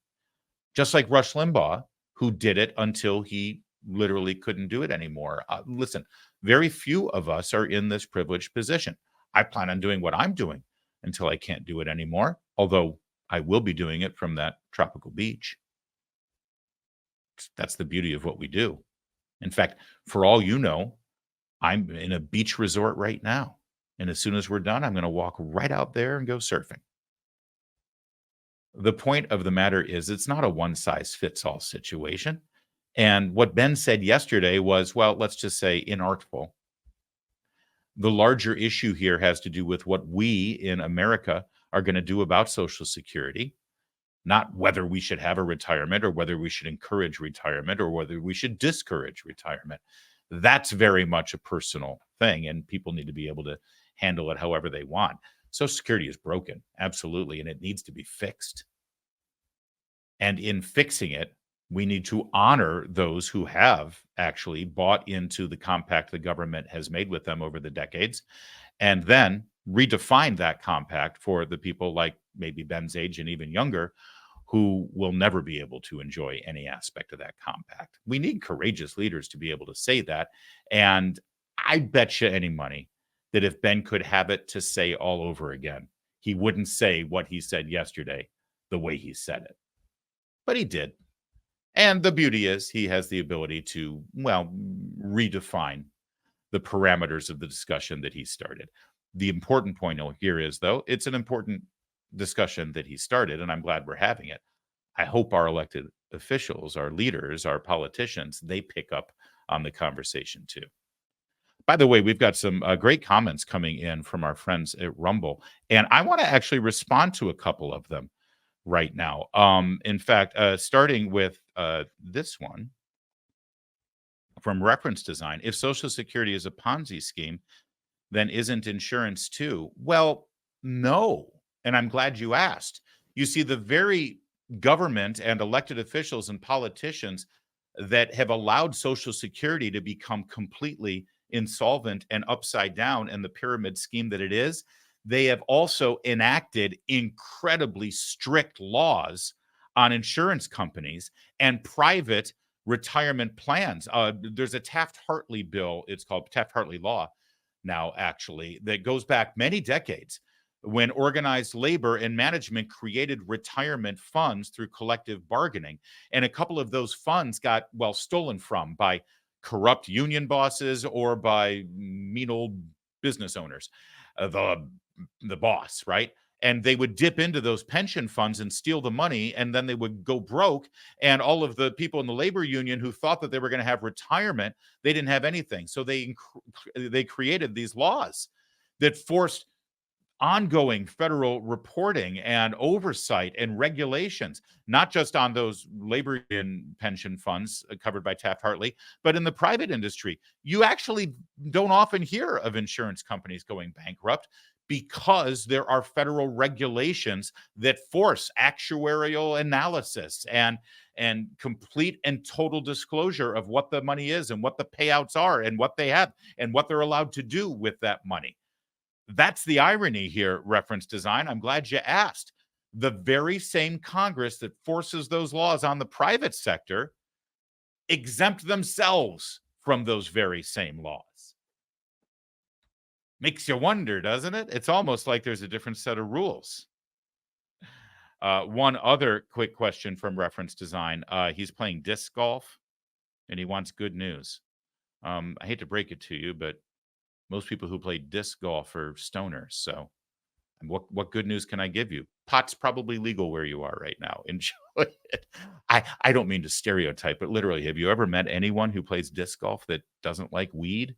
Just like Rush Limbaugh, who did it until he literally couldn't do it anymore. Listen, Very few of us are in this privileged position. I plan on doing what I'm doing until I can't do it anymore, although I will be doing it from that tropical beach. That's the beauty of what we do. In fact, for all you know, I'm in a beach resort right now. And as soon as we're done, I'm going to walk right out there and go surfing. The point of the matter is, it's not a one size fits all situation. And what Ben said yesterday was, well, let's just say inartful. The larger issue here has to do with what we in America are going to do about Social Security, not whether we should have a retirement or whether we should encourage retirement or whether we should discourage retirement. That's very much a personal thing, and people need to be able to handle it however they want. Social Security is broken, absolutely, and it needs to be fixed. And in fixing it, we need to honor those who have actually bought into the compact the government has made with them over the decades, and then redefine that compact for the people like maybe Ben's age and even younger, who will never be able to enjoy any aspect of that compact. We need courageous leaders to be able to say that. And I bet you any money that if Ben could have it to say all over again, he wouldn't say what he said yesterday the way he said it. But he did. And the beauty is he has the ability to, well, redefine the parameters of the discussion that he started. The important point here is, though, it's an important discussion that he started, and I'm glad we're having it. I hope our elected officials, our leaders, our politicians, they pick up on the conversation too. By the way, we've got some great comments coming in from our friends at Rumble, and I want to actually respond to a couple of them right now. In fact, starting with this one from Reference Design. If Social Security is a Ponzi scheme, then isn't insurance too? Well, no. And I'm glad you asked. You see, the very government and elected officials and politicians that have allowed Social Security to become completely insolvent and upside down in the pyramid scheme that it is, they have also enacted incredibly strict laws on insurance companies and private retirement plans. There's a Taft-Hartley bill, it's called Taft-Hartley law now, actually, that goes back many decades, when organized labor and management created retirement funds through collective bargaining. And a couple of those funds got, well, stolen from by corrupt union bosses or by mean old business owners, the boss, right? And they would dip into those pension funds and steal the money, and then they would go broke. And all of the people in the labor union who thought that they were going to have retirement, they didn't have anything. So they created these laws that forced ongoing federal reporting and oversight and regulations, not just on those labor and pension funds covered by Taft-Hartley, but in the private industry. You actually don't often hear of insurance companies going bankrupt because there are federal regulations that force actuarial analysis and complete and total disclosure of what the money is and what the payouts are and what they have and what they're allowed to do with that money. That's the irony here, Reference Design. I'm glad you asked. The very same Congress that forces those laws on the private sector exempt themselves from those very same laws. Makes you wonder, doesn't it? It's almost like there's a different set of rules. One other quick question from Reference Design. He's playing disc golf, and he wants good news. I hate to break it to you, but most people who play disc golf are stoners. So what good news can I give you? Pot's probably legal where you are right now. Enjoy it. I don't mean to stereotype, but literally, have you ever met anyone who plays disc golf that doesn't like weed?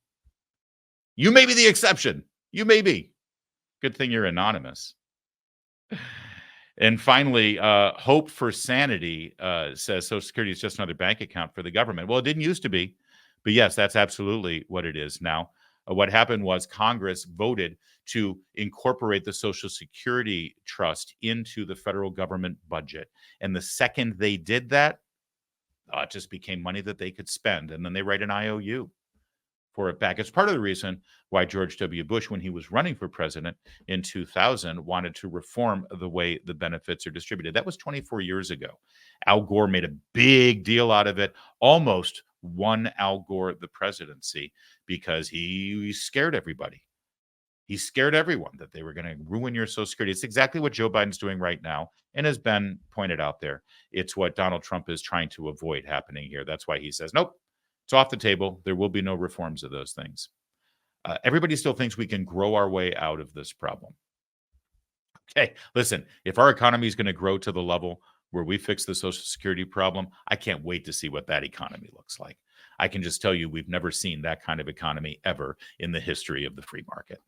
You may be the exception. You may be. Good thing you're anonymous. And finally, Hope for Sanity says Social Security is just another bank account for the government. Well, it didn't used to be, but yes, that's absolutely what it is now. What happened was Congress voted to incorporate the Social Security Trust into the federal government budget. And the second they did that, it just became money that they could spend. And then they write an IOU for it back. It's part of the reason why George W. Bush, when he was running for president in 2000, wanted to reform the way the benefits are distributed. That was 24 years ago. Al Gore made a big deal out of it, almost won Al Gore the presidency because he scared everybody. He scared everyone that they were going to ruin your Social Security. It's exactly what Joe Biden's doing right now. And as Ben pointed out there, it's what Donald Trump is trying to avoid happening here. That's why he says, nope, it's off the table. There will be no reforms of those things. Everybody still thinks we can grow our way out of this problem. Okay, listen, if our economy is going to grow to the level where we fix the Social Security problem, I can't wait to see what that economy looks like. I can just tell you we've never seen that kind of economy ever in the history of the free market.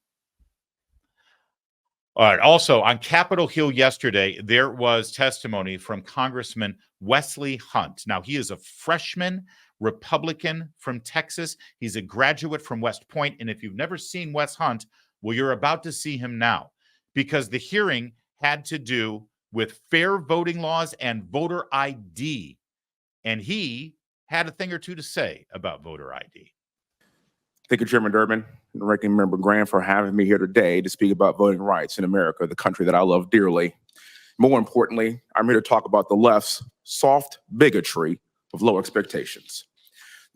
All right. Also, on Capitol Hill yesterday, there was testimony from Congressman Wesley Hunt. Now, he is a freshman Republican from Texas. He's a graduate from West Point. And if you've never seen Wes Hunt, well, you're about to see him now, because the hearing had to do with fair voting laws and voter ID. And he had a thing or two to say about voter ID. Thank you, Chairman Durbin and Ranking Member Graham, for having me here today to speak about voting rights in America, the country that I love dearly. More importantly, I'm here to talk about the left's soft bigotry of low expectations.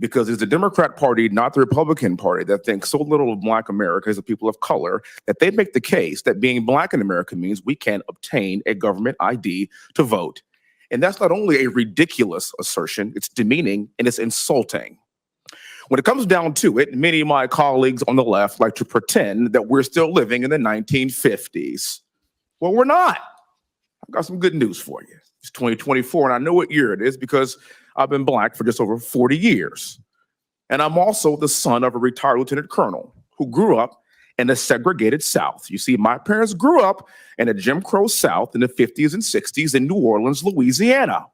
Because it's the Democrat Party, not the Republican Party, that thinks so little of Black America as a people of color that they make the case that being Black in America means we can't obtain a government ID to vote. And that's not only a ridiculous assertion, it's demeaning and it's insulting. When it comes down to it, many of my colleagues on the left like to pretend that we're still living in the 1950s. Well, we're not. I've got some good news for you. It's 2024, and I know what year it is because I've been Black for just over 40 years. And I'm also the son of a retired lieutenant colonel who grew up in a segregated South. You see, my parents grew up in a Jim Crow South in the 50s and 60s in New Orleans, Louisiana.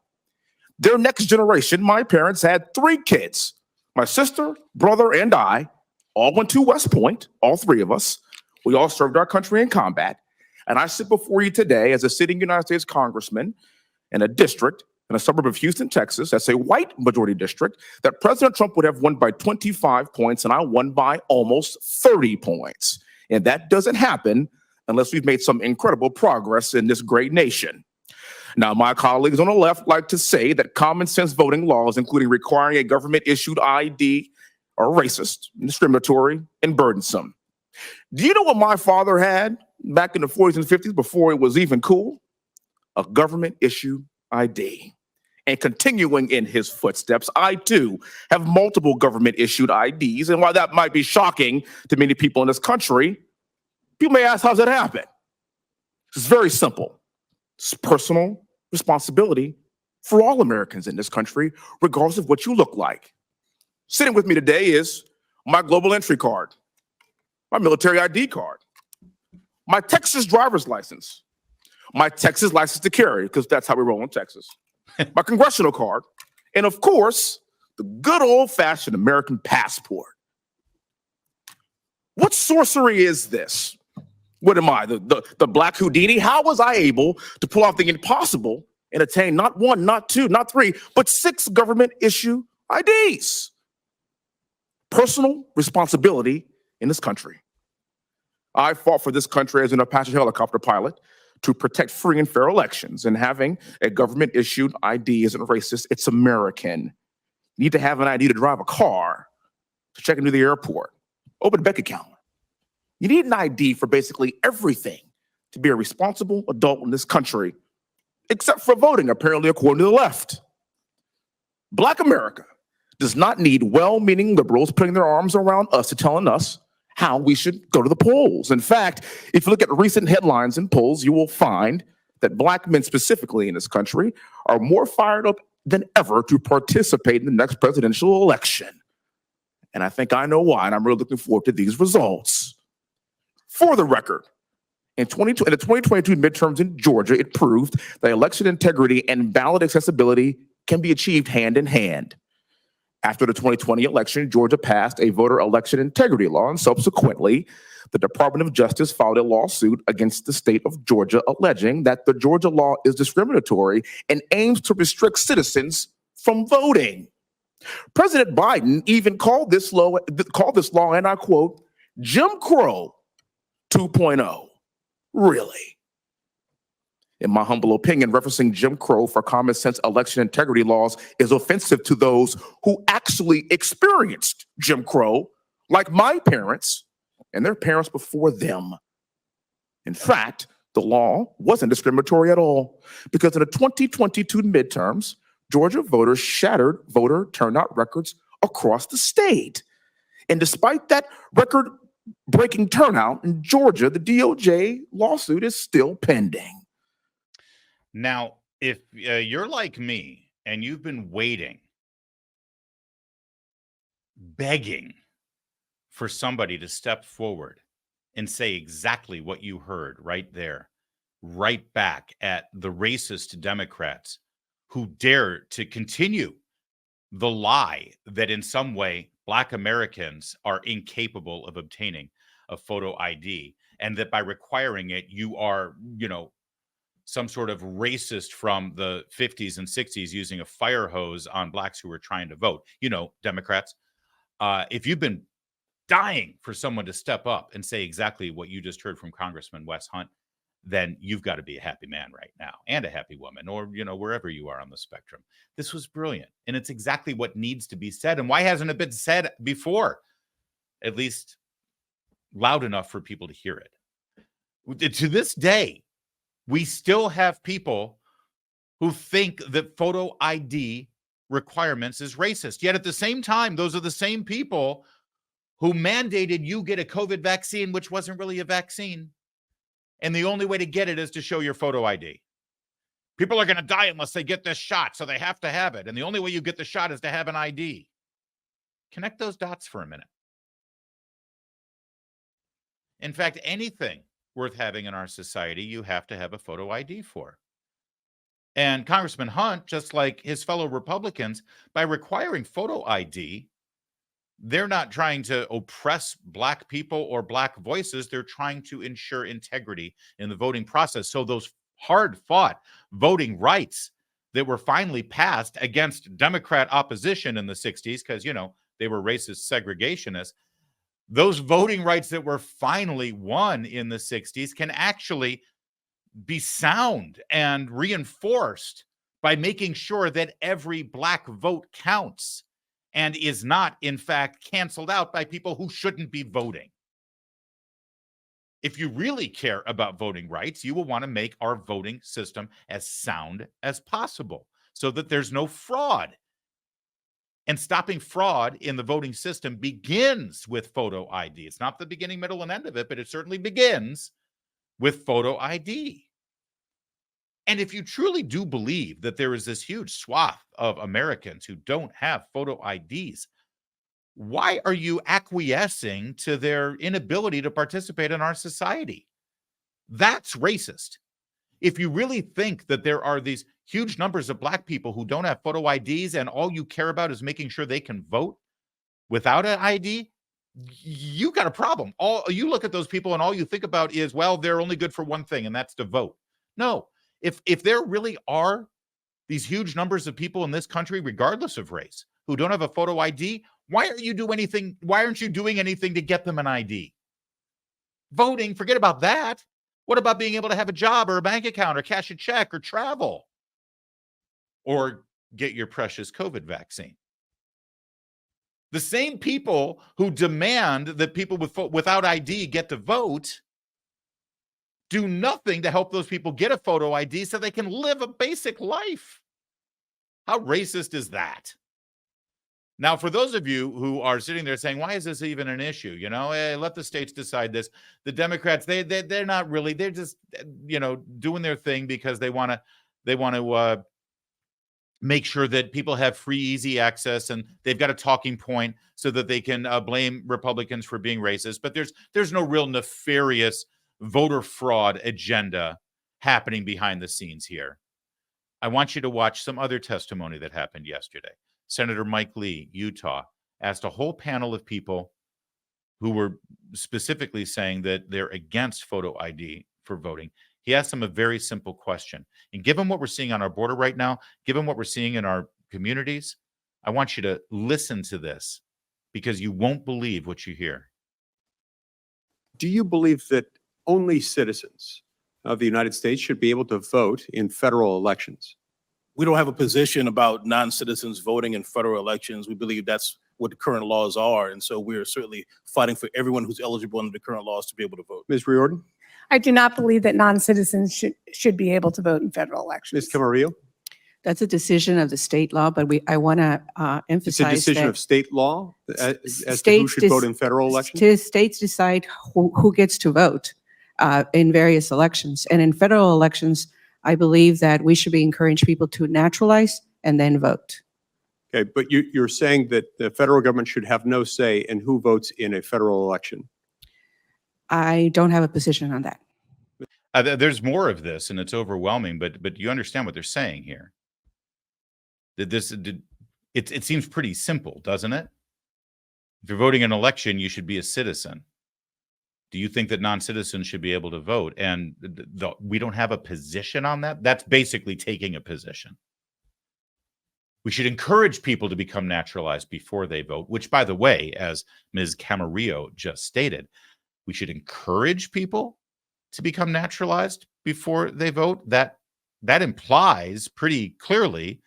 Their next generation, my parents had 3 kids. My sister, brother, and I all went to West Point, all 3 of us. We all served our country in combat. And I sit before you today as a sitting United States congressman in a district in a suburb of Houston, Texas, that's a white majority district, that President Trump would have won by 25 points, and I won by almost 30 points. And that doesn't happen unless we've made some incredible progress in this great nation. Now, my colleagues on the left like to say that common sense voting laws, including requiring a government-issued ID, are racist, discriminatory, and burdensome. Do you know what my father had back in the 40s and 50s before it was even cool? A government-issued ID. And continuing in his footsteps, I too have multiple government-issued IDs. And while that might be shocking to many people in this country, people may ask, how's that happen? It's very simple. It's personal responsibility for all Americans in this country, regardless of what you look like. Sitting with me today is my global entry card, my military ID card, my Texas driver's license, my Texas license to carry, because that's how we roll in Texas, my congressional card, and of course, the good old-fashioned American passport. What sorcery is this? What am I, the Black Houdini? How was I able to pull off the impossible and attain not 1, not 2, not 3, but 6 government-issue IDs? Personal responsibility in this country. I fought for this country as an Apache helicopter pilot to protect free and fair elections, and having a government-issued ID isn't racist, it's American. You need to have an ID to drive a car, to check into the airport, open a bank account. You need an ID for basically everything to be a responsible adult in this country, except for voting, apparently, according to the left. Black America does not need well-meaning liberals putting their arms around us to telling us how we should go to the polls. In fact, if you look at recent headlines and polls, you will find that Black men specifically in this country are more fired up than ever to participate in the next presidential election. And I think I know why, and I'm really looking forward to these results. For the record, in the 2022 midterms in Georgia, it proved that election integrity and ballot accessibility can be achieved hand in hand. After the 2020 election, Georgia passed a voter election integrity law, and subsequently, the Department of Justice filed a lawsuit against the state of Georgia, alleging that the Georgia law is discriminatory and aims to restrict citizens from voting. President Biden even called this law, and I quote, Jim Crow 2.0. Really? In my humble opinion, referencing Jim Crow for common sense election integrity laws is offensive to those who actually experienced Jim Crow, like my parents and their parents before them. In fact, the law wasn't discriminatory at all, because in the 2022 midterms, Georgia voters shattered voter turnout records across the state. And despite that record-breaking turnout in Georgia, the DOJ lawsuit is still pending. Now, if you're like me and you've been waiting, begging for somebody to step forward and say exactly what you heard right there, right back at the racist Democrats who dare to continue the lie that in some way Black Americans are incapable of obtaining a photo ID, and that by requiring it, you are, some sort of racist from the 50s and 60s using a fire hose on Blacks who were trying to vote. Democrats, if you've been dying for someone to step up and say exactly what you just heard from Congressman Wes Hunt, then you've got to be a happy man right now, and a happy woman, or, wherever you are on the spectrum. This was brilliant. And it's exactly what needs to be said. And why hasn't it been said before? At least loud enough for people to hear it. To this day, we still have people who think that photo ID requirements is racist. Yet at the same time, those are the same people who mandated you get a COVID vaccine, which wasn't really a vaccine. And the only way to get it is to show your photo ID. People are going to die unless they get this shot, so they have to have it. And the only way you get the shot is to have an ID. Connect those dots for a minute. In fact, anything worth having in our society, you have to have a photo ID for. And Congressman Hunt, just like his fellow Republicans, by requiring photo ID, they're not trying to oppress Black people or Black voices. They're trying to ensure integrity in the voting process. So those hard-fought voting rights that were finally passed against Democrat opposition in the 60s, because, they were racist segregationists, those voting rights that were finally won in the 60s can actually be sound and reinforced by making sure that every Black vote counts and is not, in fact, canceled out by people who shouldn't be voting. If you really care about voting rights, you will want to make our voting system as sound as possible so that there's no fraud. And stopping fraud in the voting system begins with photo ID. It's not the beginning, middle, and end of it, but it certainly begins with photo ID. And if you truly do believe that there is this huge swath of Americans who don't have photo IDs, why are you acquiescing to their inability to participate in our society? That's racist. If you really think that there are these huge numbers of Black people who don't have photo IDs and all you care about is making sure they can vote without an ID, you got a problem. You look at those people and all you think about is, well, they're only good for one thing, and that's to vote. No, if there really are these huge numbers of people in this country, regardless of race, who don't have a photo ID, why aren't you doing anything to get them an ID? Voting, forget about that. What about being able to have a job or a bank account or cash a check or travel or get your precious COVID vaccine? The same people who demand that people without ID get to vote do nothing to help those people get a photo ID so they can live a basic life. How racist is that? Now, for those of you who are sitting there saying, why is this even an issue? Let the states decide this. The Democrats, they're not really, they're just, doing their thing because they want to make sure that people have free, easy access, and they've got a talking point so that they can blame Republicans for being racist. But there's no real nefarious voter fraud agenda happening behind the scenes here. I want you to watch some other testimony that happened yesterday. Senator Mike Lee, Utah, asked a whole panel of people who were specifically saying that they're against photo ID for voting. He asked them a very simple question. And given what we're seeing on our border right now, given what we're seeing in our communities, I want you to listen to this because you won't believe what you hear. Do you believe that only citizens of the United States should be able to vote in federal elections? We don't have a position about non-citizens voting in federal elections. We believe that's what the current laws are. And so we're certainly fighting for everyone who's eligible under the current laws to be able to vote. Ms. Riordan? I do not believe that non-citizens should be able to vote in federal elections. Ms. Camarillo? That's a decision of the state law, but I want to It's a emphasize decision that of state law as to who states should vote in federal elections? States decide who gets to vote in various elections. And in federal elections, I believe that we should be encouraging people to naturalize and then vote. Okay, but you're saying that the federal government should have no say in who votes in a federal election. I don't have a position on that. There's more of this, and it's overwhelming. But you understand what they're saying here. It seems pretty simple, doesn't it? If you're voting in an election, you should be a citizen. Do you think that non-citizens should be able to vote? And we don't have a position on that? That's basically taking a position. We should encourage people to become naturalized before they vote, which, by the way, as Ms. Camarillo just stated, we should encourage people to become naturalized before they vote. That implies pretty clearly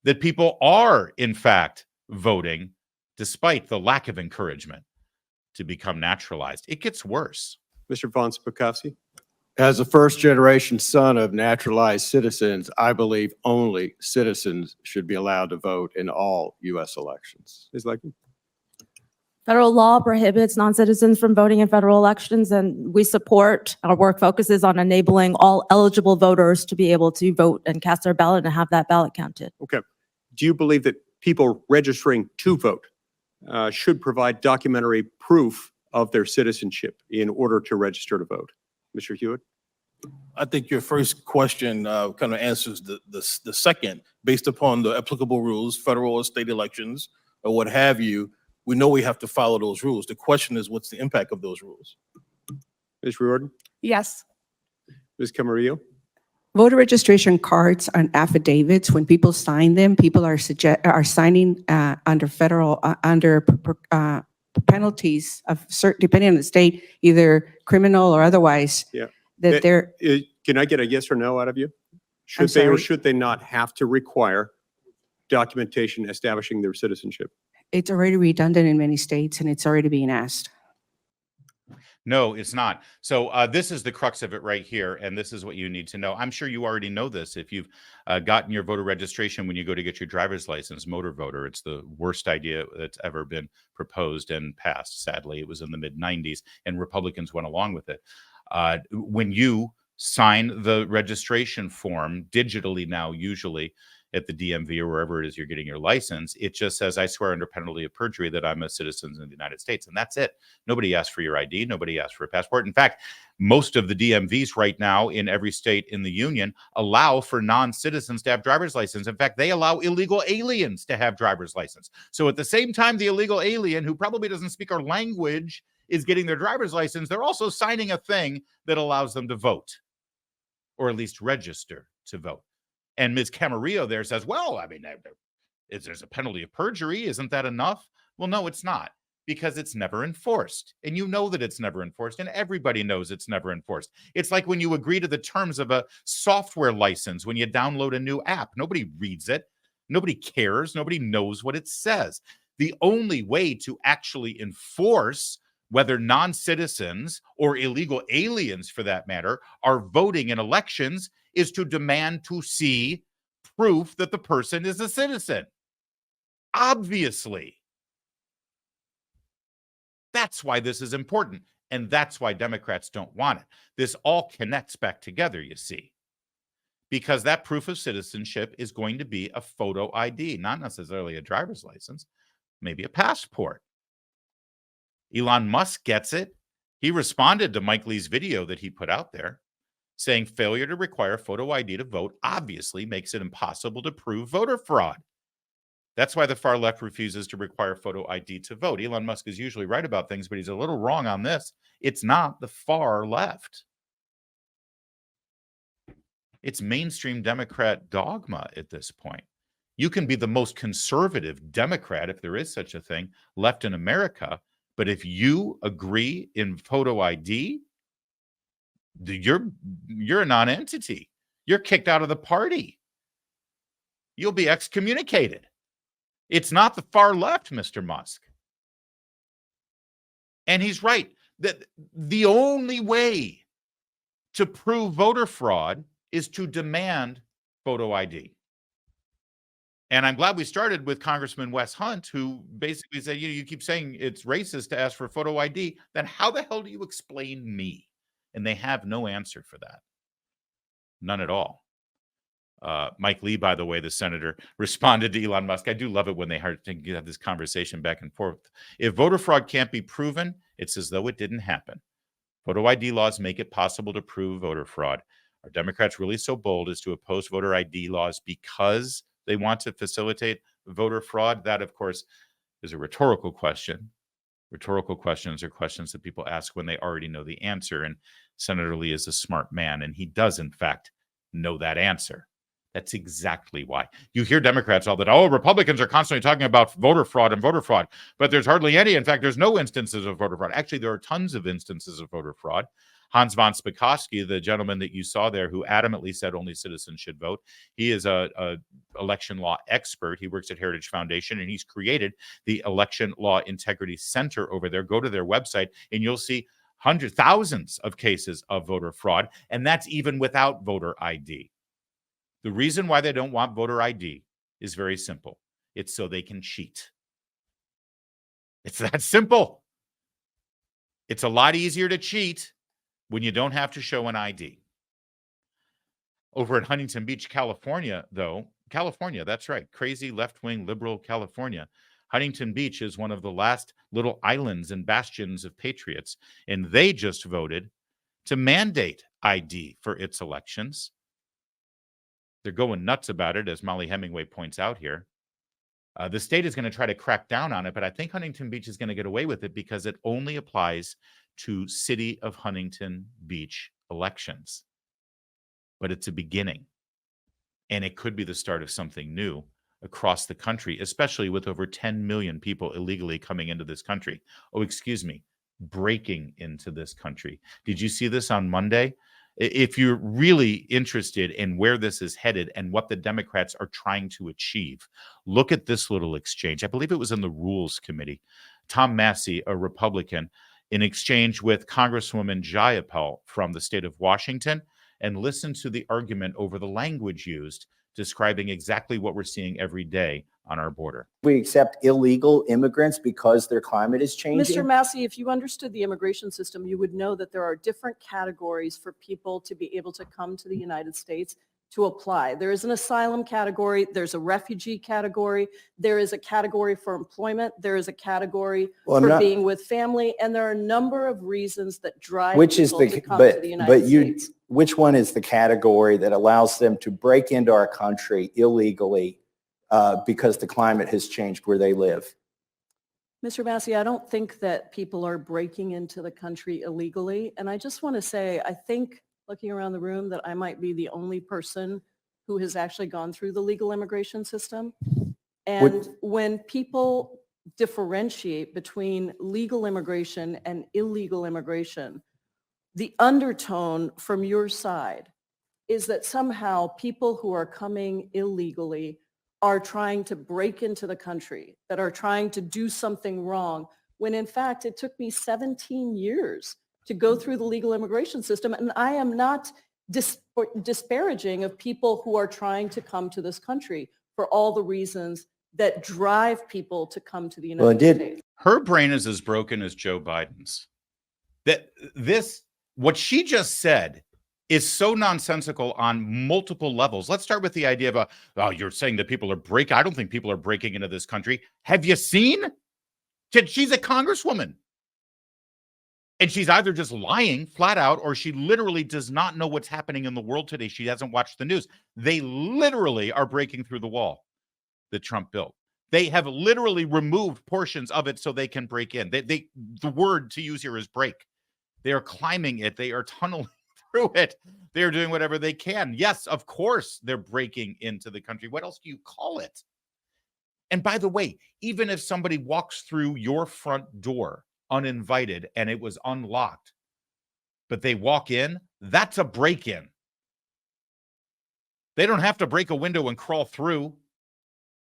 that people are, in fact, voting despite the lack of encouragement to become naturalized. It gets worse. Mr. Von Spakovsky? As a first-generation son of naturalized citizens, I believe only citizens should be allowed to vote in all U.S. elections. Ms. Lakeman? Federal law prohibits non-citizens from voting in federal elections, and we support, our work focuses on enabling all eligible voters to be able to vote and cast their ballot and have that ballot counted. Okay. Do you believe that people registering to vote should provide documentary proof of their citizenship in order to register to vote? Mr. Hewitt? I think your first question kind of answers the second. Based upon the applicable rules, federal or state elections, or what have you, we know we have to follow those rules. The question is, what's the impact of those rules? Ms. Riordan? Yes. Ms. Camarillo? Voter registration cards and affidavits, when people sign them, people are signing under federal, penalties of certain, depending on the state, either criminal or otherwise. Yeah. That they're. Can I get a yes or no out of you? I'm Should they or sorry? should they not have to require documentation establishing their citizenship? It's already redundant in many states, and it's already being asked. No, it's not. So this is the crux of it right here, and this is what you need to know. I'm sure you already know this. If you've gotten your voter registration when you go to get your driver's license, motor voter, it's the worst idea that's ever been proposed and passed. Sadly, it was in the mid-90s, and Republicans went along with it. When you sign the registration form digitally now, usually at the DMV or wherever it is you're getting your license, it just says, I swear under penalty of perjury that I'm a citizen of the United States. And that's it. Nobody asks for your ID. Nobody asks for a passport. In fact, most of the DMVs right now in every state in the union allow for non-citizens to have driver's license. In fact, they allow illegal aliens to have driver's license. So at the same time, the illegal alien who probably doesn't speak our language is getting their driver's license, they're also signing a thing that allows them to vote, or at least register to vote. And Ms. Camarillo there says, well, I mean, there's a penalty of perjury. Isn't that enough? Well, no, it's not, because it's never enforced. And you know that it's never enforced, and everybody knows it's never enforced. It's like when you agree to the terms of a software license, when you download a new app, nobody reads it. Nobody cares. Nobody knows what it says. The only way to actually enforce whether non-citizens or illegal aliens, for that matter, are voting in elections is to demand to see proof that the person is a citizen. Obviously. That's why this is important. And that's why Democrats don't want it. This all connects back together, you see. Because that proof of citizenship is going to be a photo ID, not necessarily a driver's license, maybe a passport. Elon Musk gets it. He responded to Mike Lee's video that he put out there, saying failure to require photo ID to vote obviously makes it impossible to prove voter fraud. That's why the far left refuses to require photo ID to vote. Elon Musk is usually right about things, but he's a little wrong on this. It's not the far left. It's mainstream Democrat dogma at this point. You can be the most conservative Democrat, if there is such a thing, left in America, but if you agree in photo ID, you're a non-entity. You're kicked out of the party. You'll be excommunicated. It's not the far left, Mr. Musk. And he's right. That the only way to prove voter fraud is to demand photo ID. And I'm glad we started with Congressman Wes Hunt, who basically said, you keep saying it's racist to ask for photo ID. Then how the hell do you explain me? And they have no answer for that. None at all. Mike Lee, by the way, the senator, responded to Elon Musk. I do love it when they have this conversation back and forth. If voter fraud can't be proven, it's as though it didn't happen. Photo ID laws make it possible to prove voter fraud. Are Democrats really so bold as to oppose voter ID laws because they want to facilitate voter fraud? That, of course, is a rhetorical question. Rhetorical questions are questions that people ask when they already know the answer. And Senator Lee is a smart man, and he does, in fact, know that answer. That's exactly why. You hear Democrats all that, oh, Republicans are constantly talking about voter fraud, but there's hardly any. In fact, there's no instances of voter fraud. Actually, there are tons of instances of voter fraud. Hans von Spakovsky, the gentleman that you saw there who adamantly said only citizens should vote, he is a election law expert. He works at Heritage Foundation, and he's created the Election Law Integrity Center over there. Go to their website, and you'll see thousands of cases of voter fraud, and that's even without voter ID. The reason why they don't want voter ID is very simple. It's so they can cheat. It's that simple. It's a lot easier to cheat when you don't have to show an ID. Over in Huntington Beach, California, though, that's right, crazy left-wing liberal California, Huntington Beach is one of the last little islands and bastions of patriots, and they just voted to mandate ID for its elections. They're going nuts about it, as Molly Hemingway points out here. The state is going to try to crack down on it, but I think Huntington Beach is going to get away with it because it only applies to City of Huntington Beach elections. But it's a beginning, and it could be the start of something new across the country, especially with over 10 million people illegally coming into this country. Breaking into this country. Did you see this on Monday? If you're really interested in where this is headed and what the Democrats are trying to achieve, look at this little exchange. I believe it was in the Rules Committee. Tom Massie, a Republican, in exchange with Congresswoman Jayapal from the state of Washington, and listen to the argument over the language used, describing exactly what we're seeing every day on our border. We accept illegal immigrants because their climate is changing. Mr. Massie, if you understood the immigration system, you would know that there are different categories for people to be able to come to the United States to apply. There is an asylum category, there's a refugee category, there is a category for employment, there is a category for being with family, and there are a number of reasons that drive people to come to the United States. Which one is the category that allows them to break into our country illegally because the climate has changed where they live? Mr. Massie, I don't think that people are breaking into the country illegally. And I just want to say, I think looking around the room that I might be the only person who has actually gone through the legal immigration system. And when people differentiate between legal immigration and illegal immigration, the undertone from your side is that somehow people who are coming illegally are trying to break into the country, that are trying to do something wrong, when in fact it took me 17 years to go through the legal immigration system. And I am not disparaging of people who are trying to come to this country for all the reasons that drive people to come to the United States. Her brain is as broken as Joe Biden's. What she just said is so nonsensical on multiple levels. Let's start with the idea of, you're saying that people are breaking. I don't think people are breaking into this country. Have you seen? She's a congresswoman. And she's either just lying flat out, or she literally does not know what's happening in the world today. She hasn't watched the news. They literally are breaking through the wall that Trump built. They have literally removed portions of it so they can break in. The word to use here is break. They are climbing it. They are tunneling through it. They're doing whatever they can. Yes, of course, they're breaking into the country. What else do you call it? And by the way, even if somebody walks through your front door uninvited and it was unlocked, but they walk in, That's a break-in. They don't have to break a window and crawl through,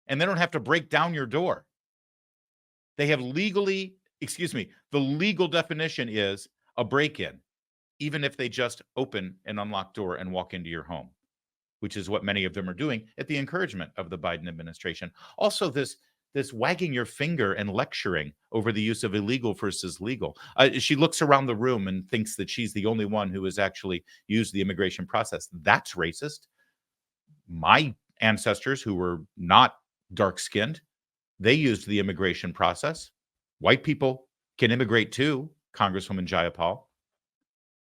and they don't have to break down your door. They have the legal definition is a break-in, even if they just open an unlocked door and walk into your home, which is what many of them are doing at the encouragement of the Biden administration. Also, this wagging your finger and lecturing over the use of illegal versus legal. She looks around the room and thinks that she's the only one who has actually used the immigration process. That's racist. My ancestors, who were not dark-skinned, they used the immigration process. White people can immigrate too, Congresswoman Jayapal.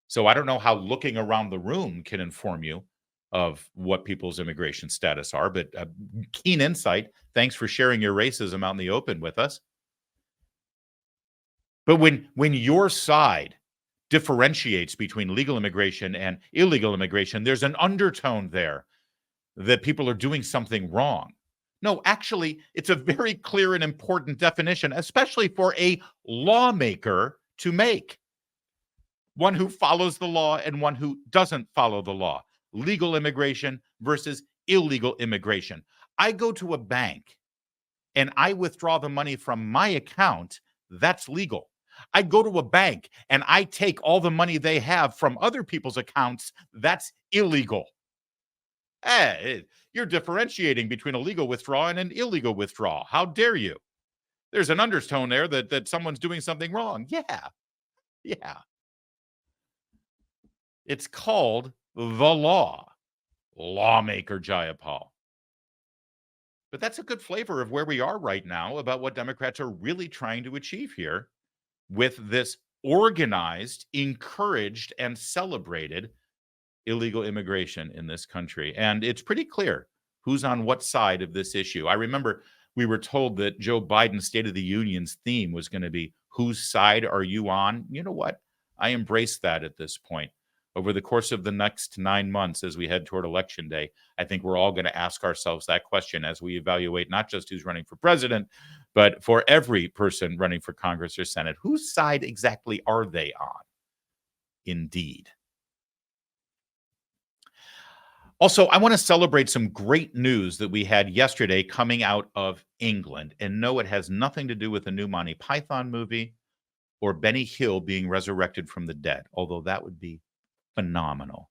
So I don't know how looking around the room can inform you of what people's immigration status are, but keen insight. Thanks for sharing your racism out in the open with us. But when your side differentiates between legal immigration and illegal immigration, there's an undertone there that people are doing something wrong. No, actually, it's a very clear and important definition, especially for a lawmaker to make. One who follows the law and one who doesn't follow the law. Legal immigration versus illegal immigration. I go to a bank and I withdraw the money from my account. That's legal. I go to a bank and I take all the money they have from other people's accounts. That's illegal. You're differentiating between a legal withdrawal and an illegal withdrawal. How dare you? There's an undertone there that someone's doing something wrong. Yeah. It's called the law. Lawmaker Jayapal. But that's a good flavor of where we are right now about what Democrats are really trying to achieve here with this organized, encouraged, and celebrated illegal immigration in this country. And it's pretty clear who's on what side of this issue. I remember we were told that Joe Biden's State of the Union's theme was going to be, whose side are you on? You know what? I embrace that at this point. Over the course of the next 9 months, as we head toward Election Day, I think we're all going to ask ourselves that question as we evaluate not just who's running for president, but for every person running for Congress or Senate. Whose side exactly are they on? Indeed. Also, I want to celebrate some great news that we had yesterday coming out of England. And no, it has nothing to do with the new Monty Python movie or Benny Hill being resurrected from the dead, although that would be phenomenal.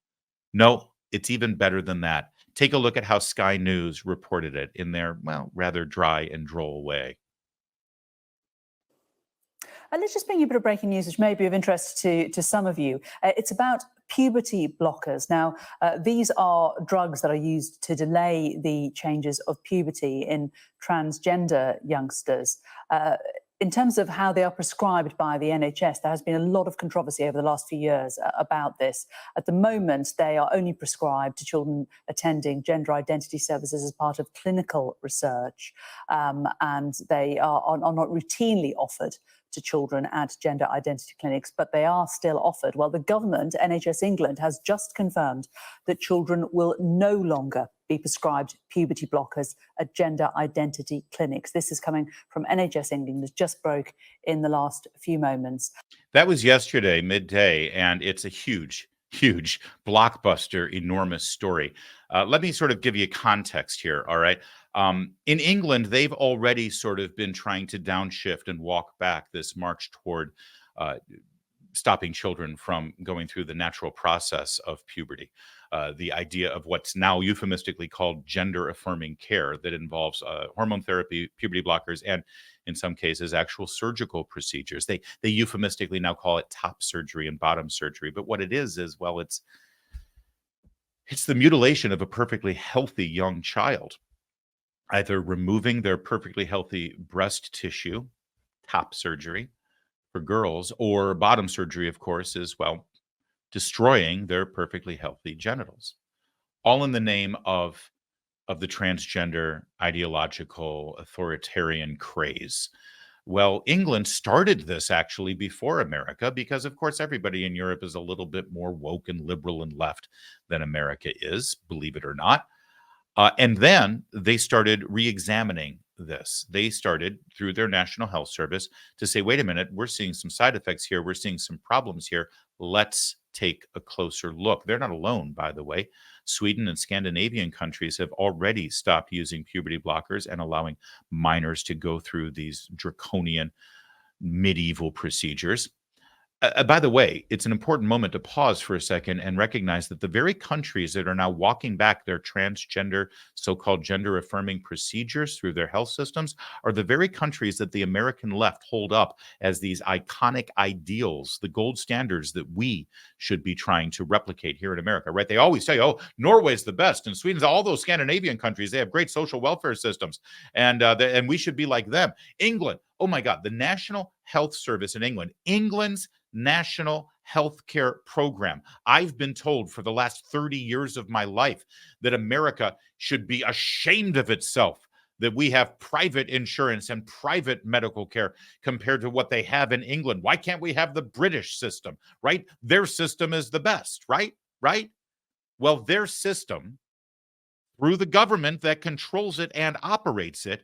No, it's even better than that. Take a look at how Sky News reported it in their, well, rather dry and droll way. Let's just bring you a bit of breaking news, which may be of interest to some of you. It's about puberty blockers. Now, these are drugs that are used to delay the changes of puberty in transgender youngsters. In terms of how they are prescribed by the NHS, there has been a lot of controversy over the last few years about this. At the moment, they are only prescribed to children attending gender identity services as part of clinical research, and they are not routinely offered to children at gender identity clinics, but they are still offered. Well, the government, NHS England, has just confirmed that children will no longer be prescribed puberty blockers at gender identity clinics. This is coming from NHS England. It just broke in the last few moments. That was yesterday, midday, and it's a huge blockbuster, enormous story. Let me sort of give you context here, all right? In England, they've already sort of been trying to downshift and walk back this march toward stopping children from going through the natural process of puberty. The idea of what's now euphemistically called gender-affirming care that involves hormone therapy, puberty blockers, and in some cases, actual surgical procedures. They euphemistically now call it top surgery and bottom surgery. But what it is, well, it's the mutilation of a perfectly healthy young child, either removing their perfectly healthy breast tissue, top surgery for girls, or bottom surgery, of course, is, well, destroying their perfectly healthy genitals, all in the name of the transgender ideological authoritarian craze. Well, England started this actually before America because, of course, everybody in Europe is a little bit more woke and liberal and left than America is, believe it or not. And then they started re-examining this. They started through their National Health Service to say, wait a minute, we're seeing some side effects here. We're seeing some problems here. Let's take a closer look. They're not alone, by the way. Sweden and Scandinavian countries have already stopped using puberty blockers and allowing minors to go through these draconian medieval procedures. By the way, it's an important moment to pause for a second and recognize that the very countries that are now walking back their transgender, so-called gender-affirming procedures through their health systems are the very countries that the American left hold up as these iconic ideals, the gold standards that we should be trying to replicate here in America, right? They always say, oh, Norway's the best, and Sweden's, all those Scandinavian countries, they have great social welfare systems, and we should be like them. England, oh my God, the National Health Service in England, England's National Health Care Program. I've been told for the last 30 years of my life that America should be ashamed of itself that we have private insurance and private medical care compared to what they have in England. Why can't we have the British system, right? Their system is the best, right? Right? Well, their system, through the government that controls it and operates it,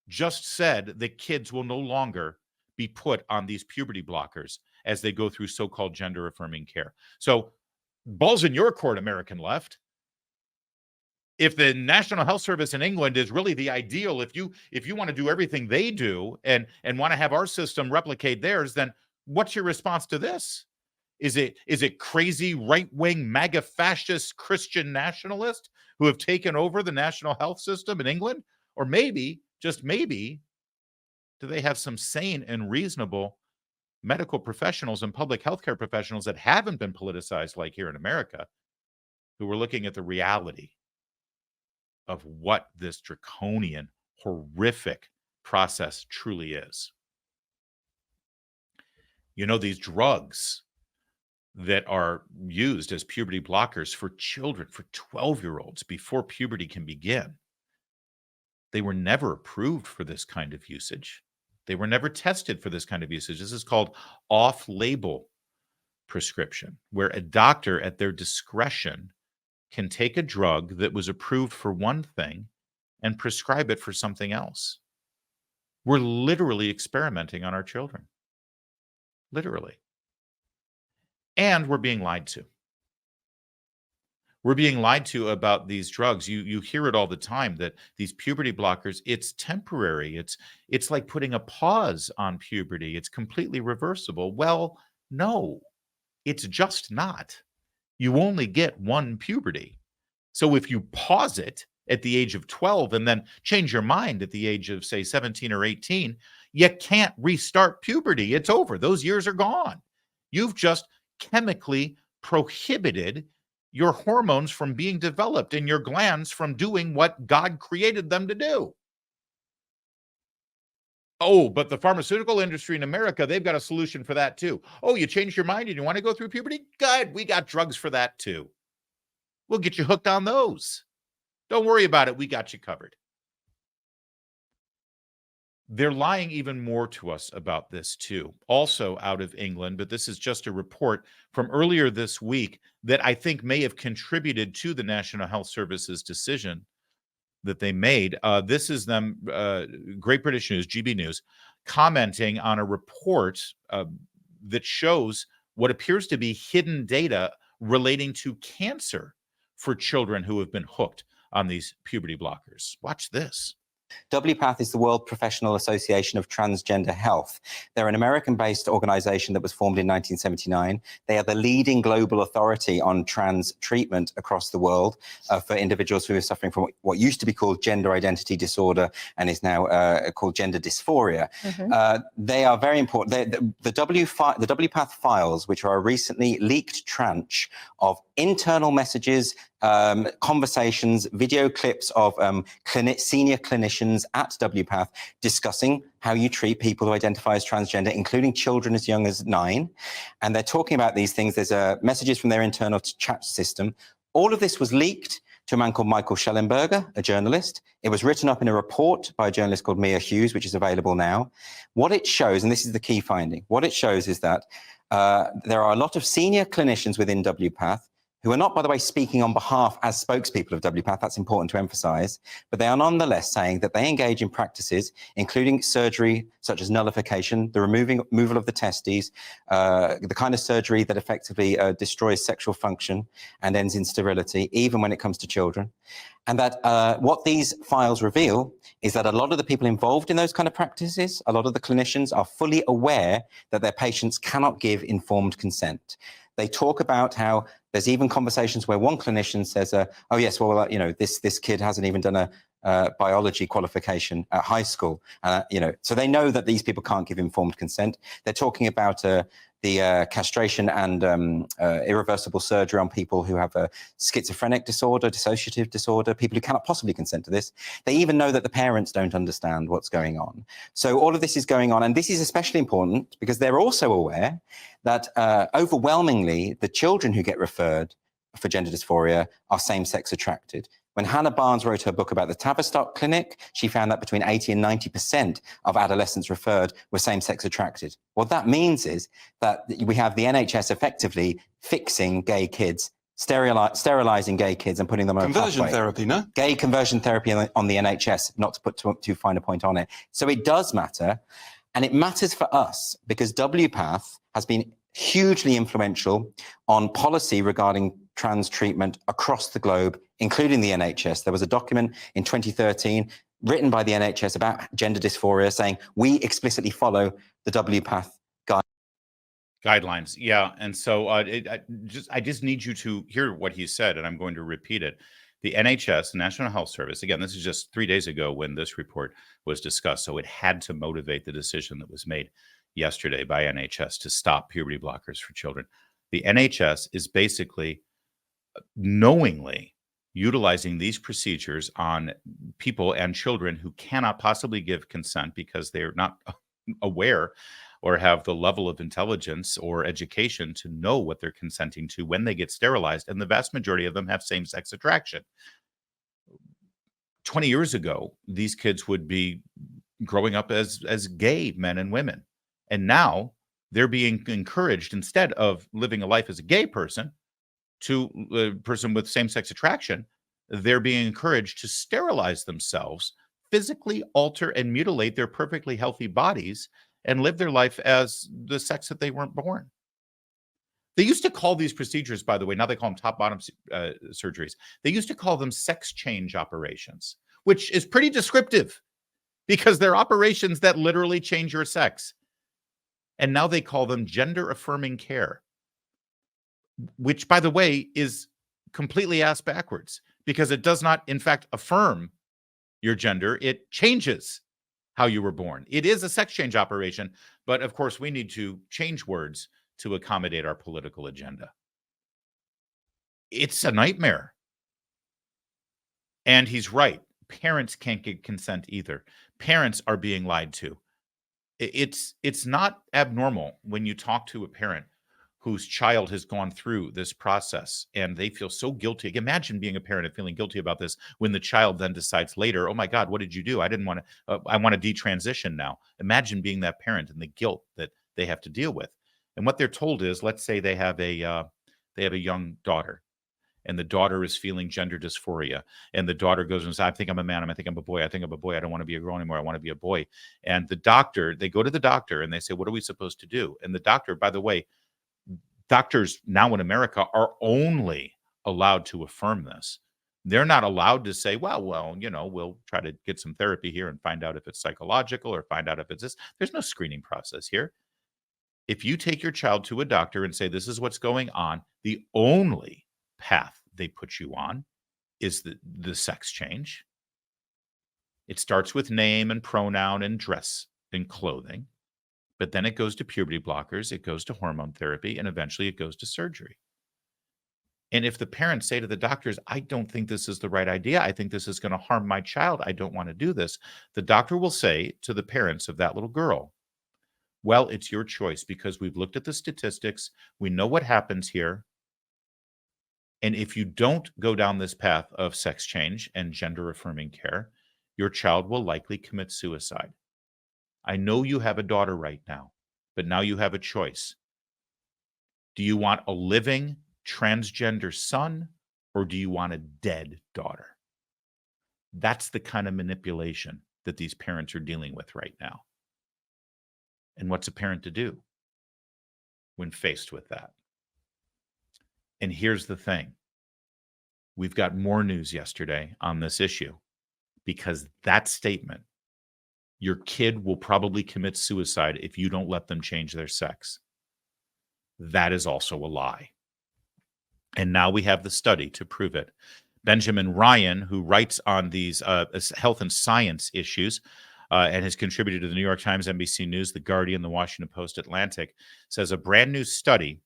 just said that kids will no longer be put on these puberty blockers as they go through so-called gender-affirming care. So, balls in your court, American left. If the National Health Service in England is really the ideal, if you want to do everything they do and want to have our system replicate theirs, then what's your response to this? Is it crazy right-wing MAGA fascist Christian nationalists who have taken over the national health system in England? Or maybe, just maybe, do they have some sane and reasonable medical professionals and public healthcare professionals that haven't been politicized like here in America, who are looking at the reality of what this draconian, horrific process truly is? You know, these drugs that are used as puberty blockers for children, for 12-year-olds before puberty can begin, they were never approved for this kind of usage. They were never tested for this kind of usage. This is called off-label prescription, where a doctor at their discretion can take a drug that was approved for one thing and prescribe it for something else. We're literally experimenting on our children. Literally. And we're being lied to. We're being lied to about these drugs. You hear it all the time that these puberty blockers, it's temporary. It's like putting a pause on puberty. It's completely reversible. Well, no, it's just not. You only get one puberty. So if you pause it at the age of 12 and then change your mind at the age of, say, 17 or 18, you can't restart puberty. It's over. Those years are gone. You've just chemically prohibited your hormones from being developed and your glands from doing what God created them to do. Oh, but the pharmaceutical industry in America, they've got a solution for that too. Oh, you changed your mind and you want to go through puberty? Good, we got drugs for that too. We'll get you hooked on those. Don't worry about it. We got you covered. They're lying even more to us about this too. Also out of England, but this is just a report from earlier this week that I think may have contributed to the National Health Service's decision that they made. This is them, Great British News, GB News, commenting on a report that shows what appears to be hidden data relating to cancer for children who have been hooked on these puberty blockers. Watch this. WPATH is the World Professional Association of Transgender Health. They're an American-based organization that was formed in 1979. They are the leading global authority on trans treatment across the world for individuals who are suffering from what used to be called gender identity disorder and is now called gender dysphoria. They are very important. The WPATH files, which are a recently leaked tranche of internal messages, conversations, video clips of senior clinicians at WPATH discussing how you treat people who identify as transgender, including children as young as 9. And they're talking about these things. There's messages from their internal chat system. All of this was leaked to a man called Michael Schellenberger, a journalist. It was written up in a report by a journalist called Mia Hughes, which is available now. What it shows, and this is the key finding, what it shows is that there are a lot of senior clinicians within WPATH who are not, by the way, speaking on behalf as spokespeople of WPATH, that's important to emphasize, but they are nonetheless saying that they engage in practices, including surgery such as nullification, the removal of the testes, the kind of surgery that effectively destroys sexual function and ends in sterility, even when it comes to children. And that what these files reveal is that a lot of the people involved in those kind of practices, a lot of the clinicians are fully aware that their patients cannot give informed consent. They talk about how there's even conversations where one clinician says, oh yes, well, this kid hasn't even done a biology qualification at high school. So they know that these people can't give informed consent. They're talking about the castration and irreversible surgery on people who have a schizophrenic disorder, dissociative disorder, people who cannot possibly consent to this. They even know that the parents don't understand what's going on. So all of this is going on. And this is especially important because they're also aware that overwhelmingly the children who get referred for gender dysphoria are same-sex attracted. When Hannah Barnes wrote her book about the Tavistock Clinic, she found that between 80 and 90% of adolescents referred were same-sex attracted. What that means is that we have the NHS effectively fixing gay kids, sterilizing gay kids and putting them on Conversion a pathway. therapy, no? Gay conversion therapy on the NHS, not to put too fine a point on it. So it does matter, and it matters for us because WPATH has been hugely influential on policy regarding trans treatment across the globe, including the NHS. There was a document in 2013 written by the NHS about gender dysphoria saying we explicitly follow the WPATH guidelines. Yeah. And so I just need you to hear what he said, and I'm going to repeat it. The NHS, National Health Service, again, this is just 3 days ago when this report was discussed, so it had to motivate the decision that was made yesterday by NHS to stop puberty blockers for children. The NHS is basically knowingly utilizing these procedures on people and children who cannot possibly give consent because they're not aware or have the level of intelligence or education to know what they're consenting to when they get sterilized. And the vast majority of them have same-sex attraction. 20 years ago, these kids would be growing up as gay men and women. And now they're being encouraged, instead of living a life as a gay person, to a person with same-sex attraction, they're being encouraged to sterilize themselves, physically alter and mutilate their perfectly healthy bodies, and live their life as the sex that they weren't born. They used to call these procedures, by the way, now they call them top-bottom surgeries. They used to call them sex change operations, which is pretty descriptive because they're operations that literally change your sex. And now they call them gender-affirming care, which, by the way, is completely ass backwards because it does not, in fact, affirm your gender. It changes how you were born. It is a sex change operation, but of course, we need to change words to accommodate our political agenda. It's a nightmare. And he's right. Parents can't get consent either. Parents are being lied to. It's not abnormal when you talk to a parent whose child has gone through this process and they feel so guilty. Imagine being a parent and feeling guilty about this when the child then decides later, oh my God, what did you do? I didn't want to, I want to detransition now. Imagine being that parent and the guilt that they have to deal with. And what they're told is, let's say they have a young daughter and the daughter is feeling gender dysphoria. And the daughter goes and says, I think I'm a man. I think I'm a boy. I think I'm a boy. I don't want to be a girl anymore. I want to be a boy. And they go to the doctor and they say, what are we supposed to do? And the doctor, by the way, doctors now in America are only allowed to affirm this. They're not allowed to say, well, we'll try to get some therapy here and find out if it's psychological or find out if it's this. There's no screening process here. If you take your child to a doctor and say, this is what's going on, the only path they put you on is the sex change. It starts with name and pronoun and dress and clothing. But then it goes to puberty blockers, it goes to hormone therapy, and eventually it goes to surgery. And if the parents say to the doctors, I don't think this is the right idea, I think this is going to harm my child, I don't want to do this, the doctor will say to the parents of that little girl, well, it's your choice because we've looked at the statistics, we know what happens here. And if you don't go down this path of sex change and gender-affirming care, your child will likely commit suicide. I know you have a daughter right now, but now you have a choice. Do you want a living transgender son, or do you want a dead daughter? That's the kind of manipulation that these parents are dealing with right now. And what's a parent to do when faced with that? And here's the thing. We've got more news yesterday on this issue, because that statement, your kid will probably commit suicide if you don't let them change their sex, that is also a lie. And now we have the study to prove it. Benjamin Ryan, who writes on these health and science issues and has contributed to the New York Times, NBC News, The Guardian, The Washington Post, Atlantic, says a brand new study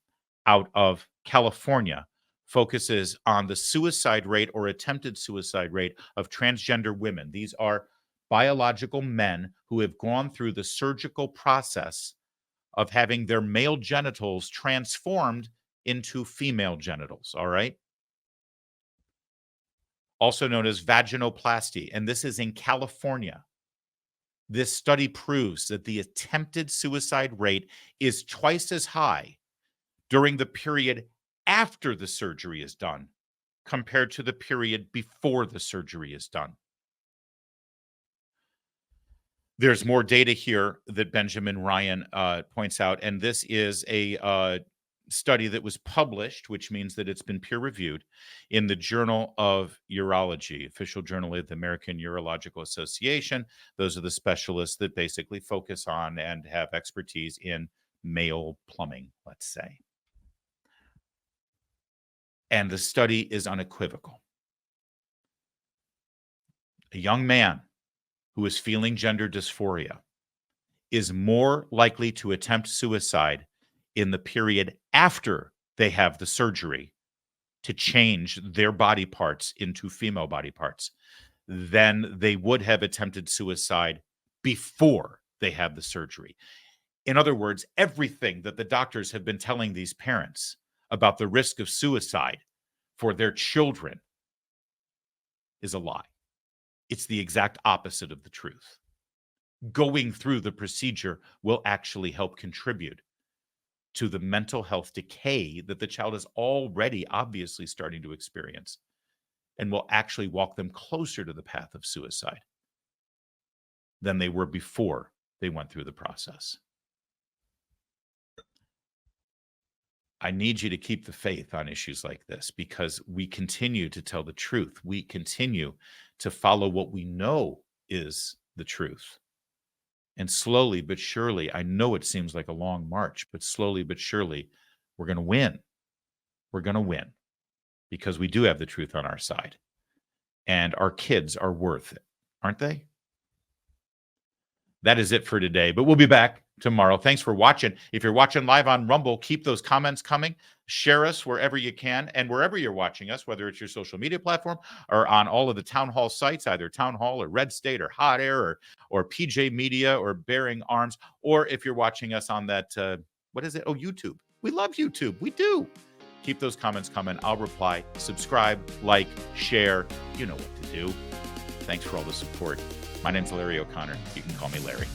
out of California focuses on the suicide rate or attempted suicide rate of transgender women. These are biological men who have gone through the surgical process of having their male genitals transformed into female genitals, all right? Also known as vaginoplasty, and this is in California. This study proves that the attempted suicide rate is twice as high during the period after the surgery is done compared to the period before the surgery is done. There's more data here that Benjamin Ryan points out, and this is a study that was published, which means that it's been peer-reviewed, in the Journal of Urology, official journal of the American Urological Association. Those are the specialists that basically focus on and have expertise in male plumbing, let's say. And the study is unequivocal. A young man who is feeling gender dysphoria is more likely to attempt suicide in the period after they have the surgery to change their body parts into female body parts than they would have attempted suicide before they had the surgery. In other words, everything that the doctors have been telling these parents about the risk of suicide for their children is a lie. It's the exact opposite of the truth. Going through the procedure will actually help contribute to the mental health decay that the child is already obviously starting to experience, and will actually walk them closer to the path of suicide than they were before they went through the process. I need you to keep the faith on issues like this, because we continue to tell the truth. We continue to follow what we know is the truth. And slowly but surely, I know it seems like a long march, but slowly but surely, we're going to win. We're going to win because we do have the truth on our side. And our kids are worth it, aren't they? That is it for today, but we'll be back tomorrow. Thanks for watching. If you're watching live on Rumble, keep those comments coming. Share us wherever you can, and wherever you're watching us, whether it's your social media platform or on all of the Town Hall sites, either Town Hall or Red State or Hot Air or PJ Media or Bearing Arms, or if you're watching us on that, what is it? Oh, YouTube. We love YouTube. We do. Keep those comments coming. I'll reply. Subscribe, like, share. You know what to do. Thanks for all the support. My name's Larry O'Connor. You can call me Larry.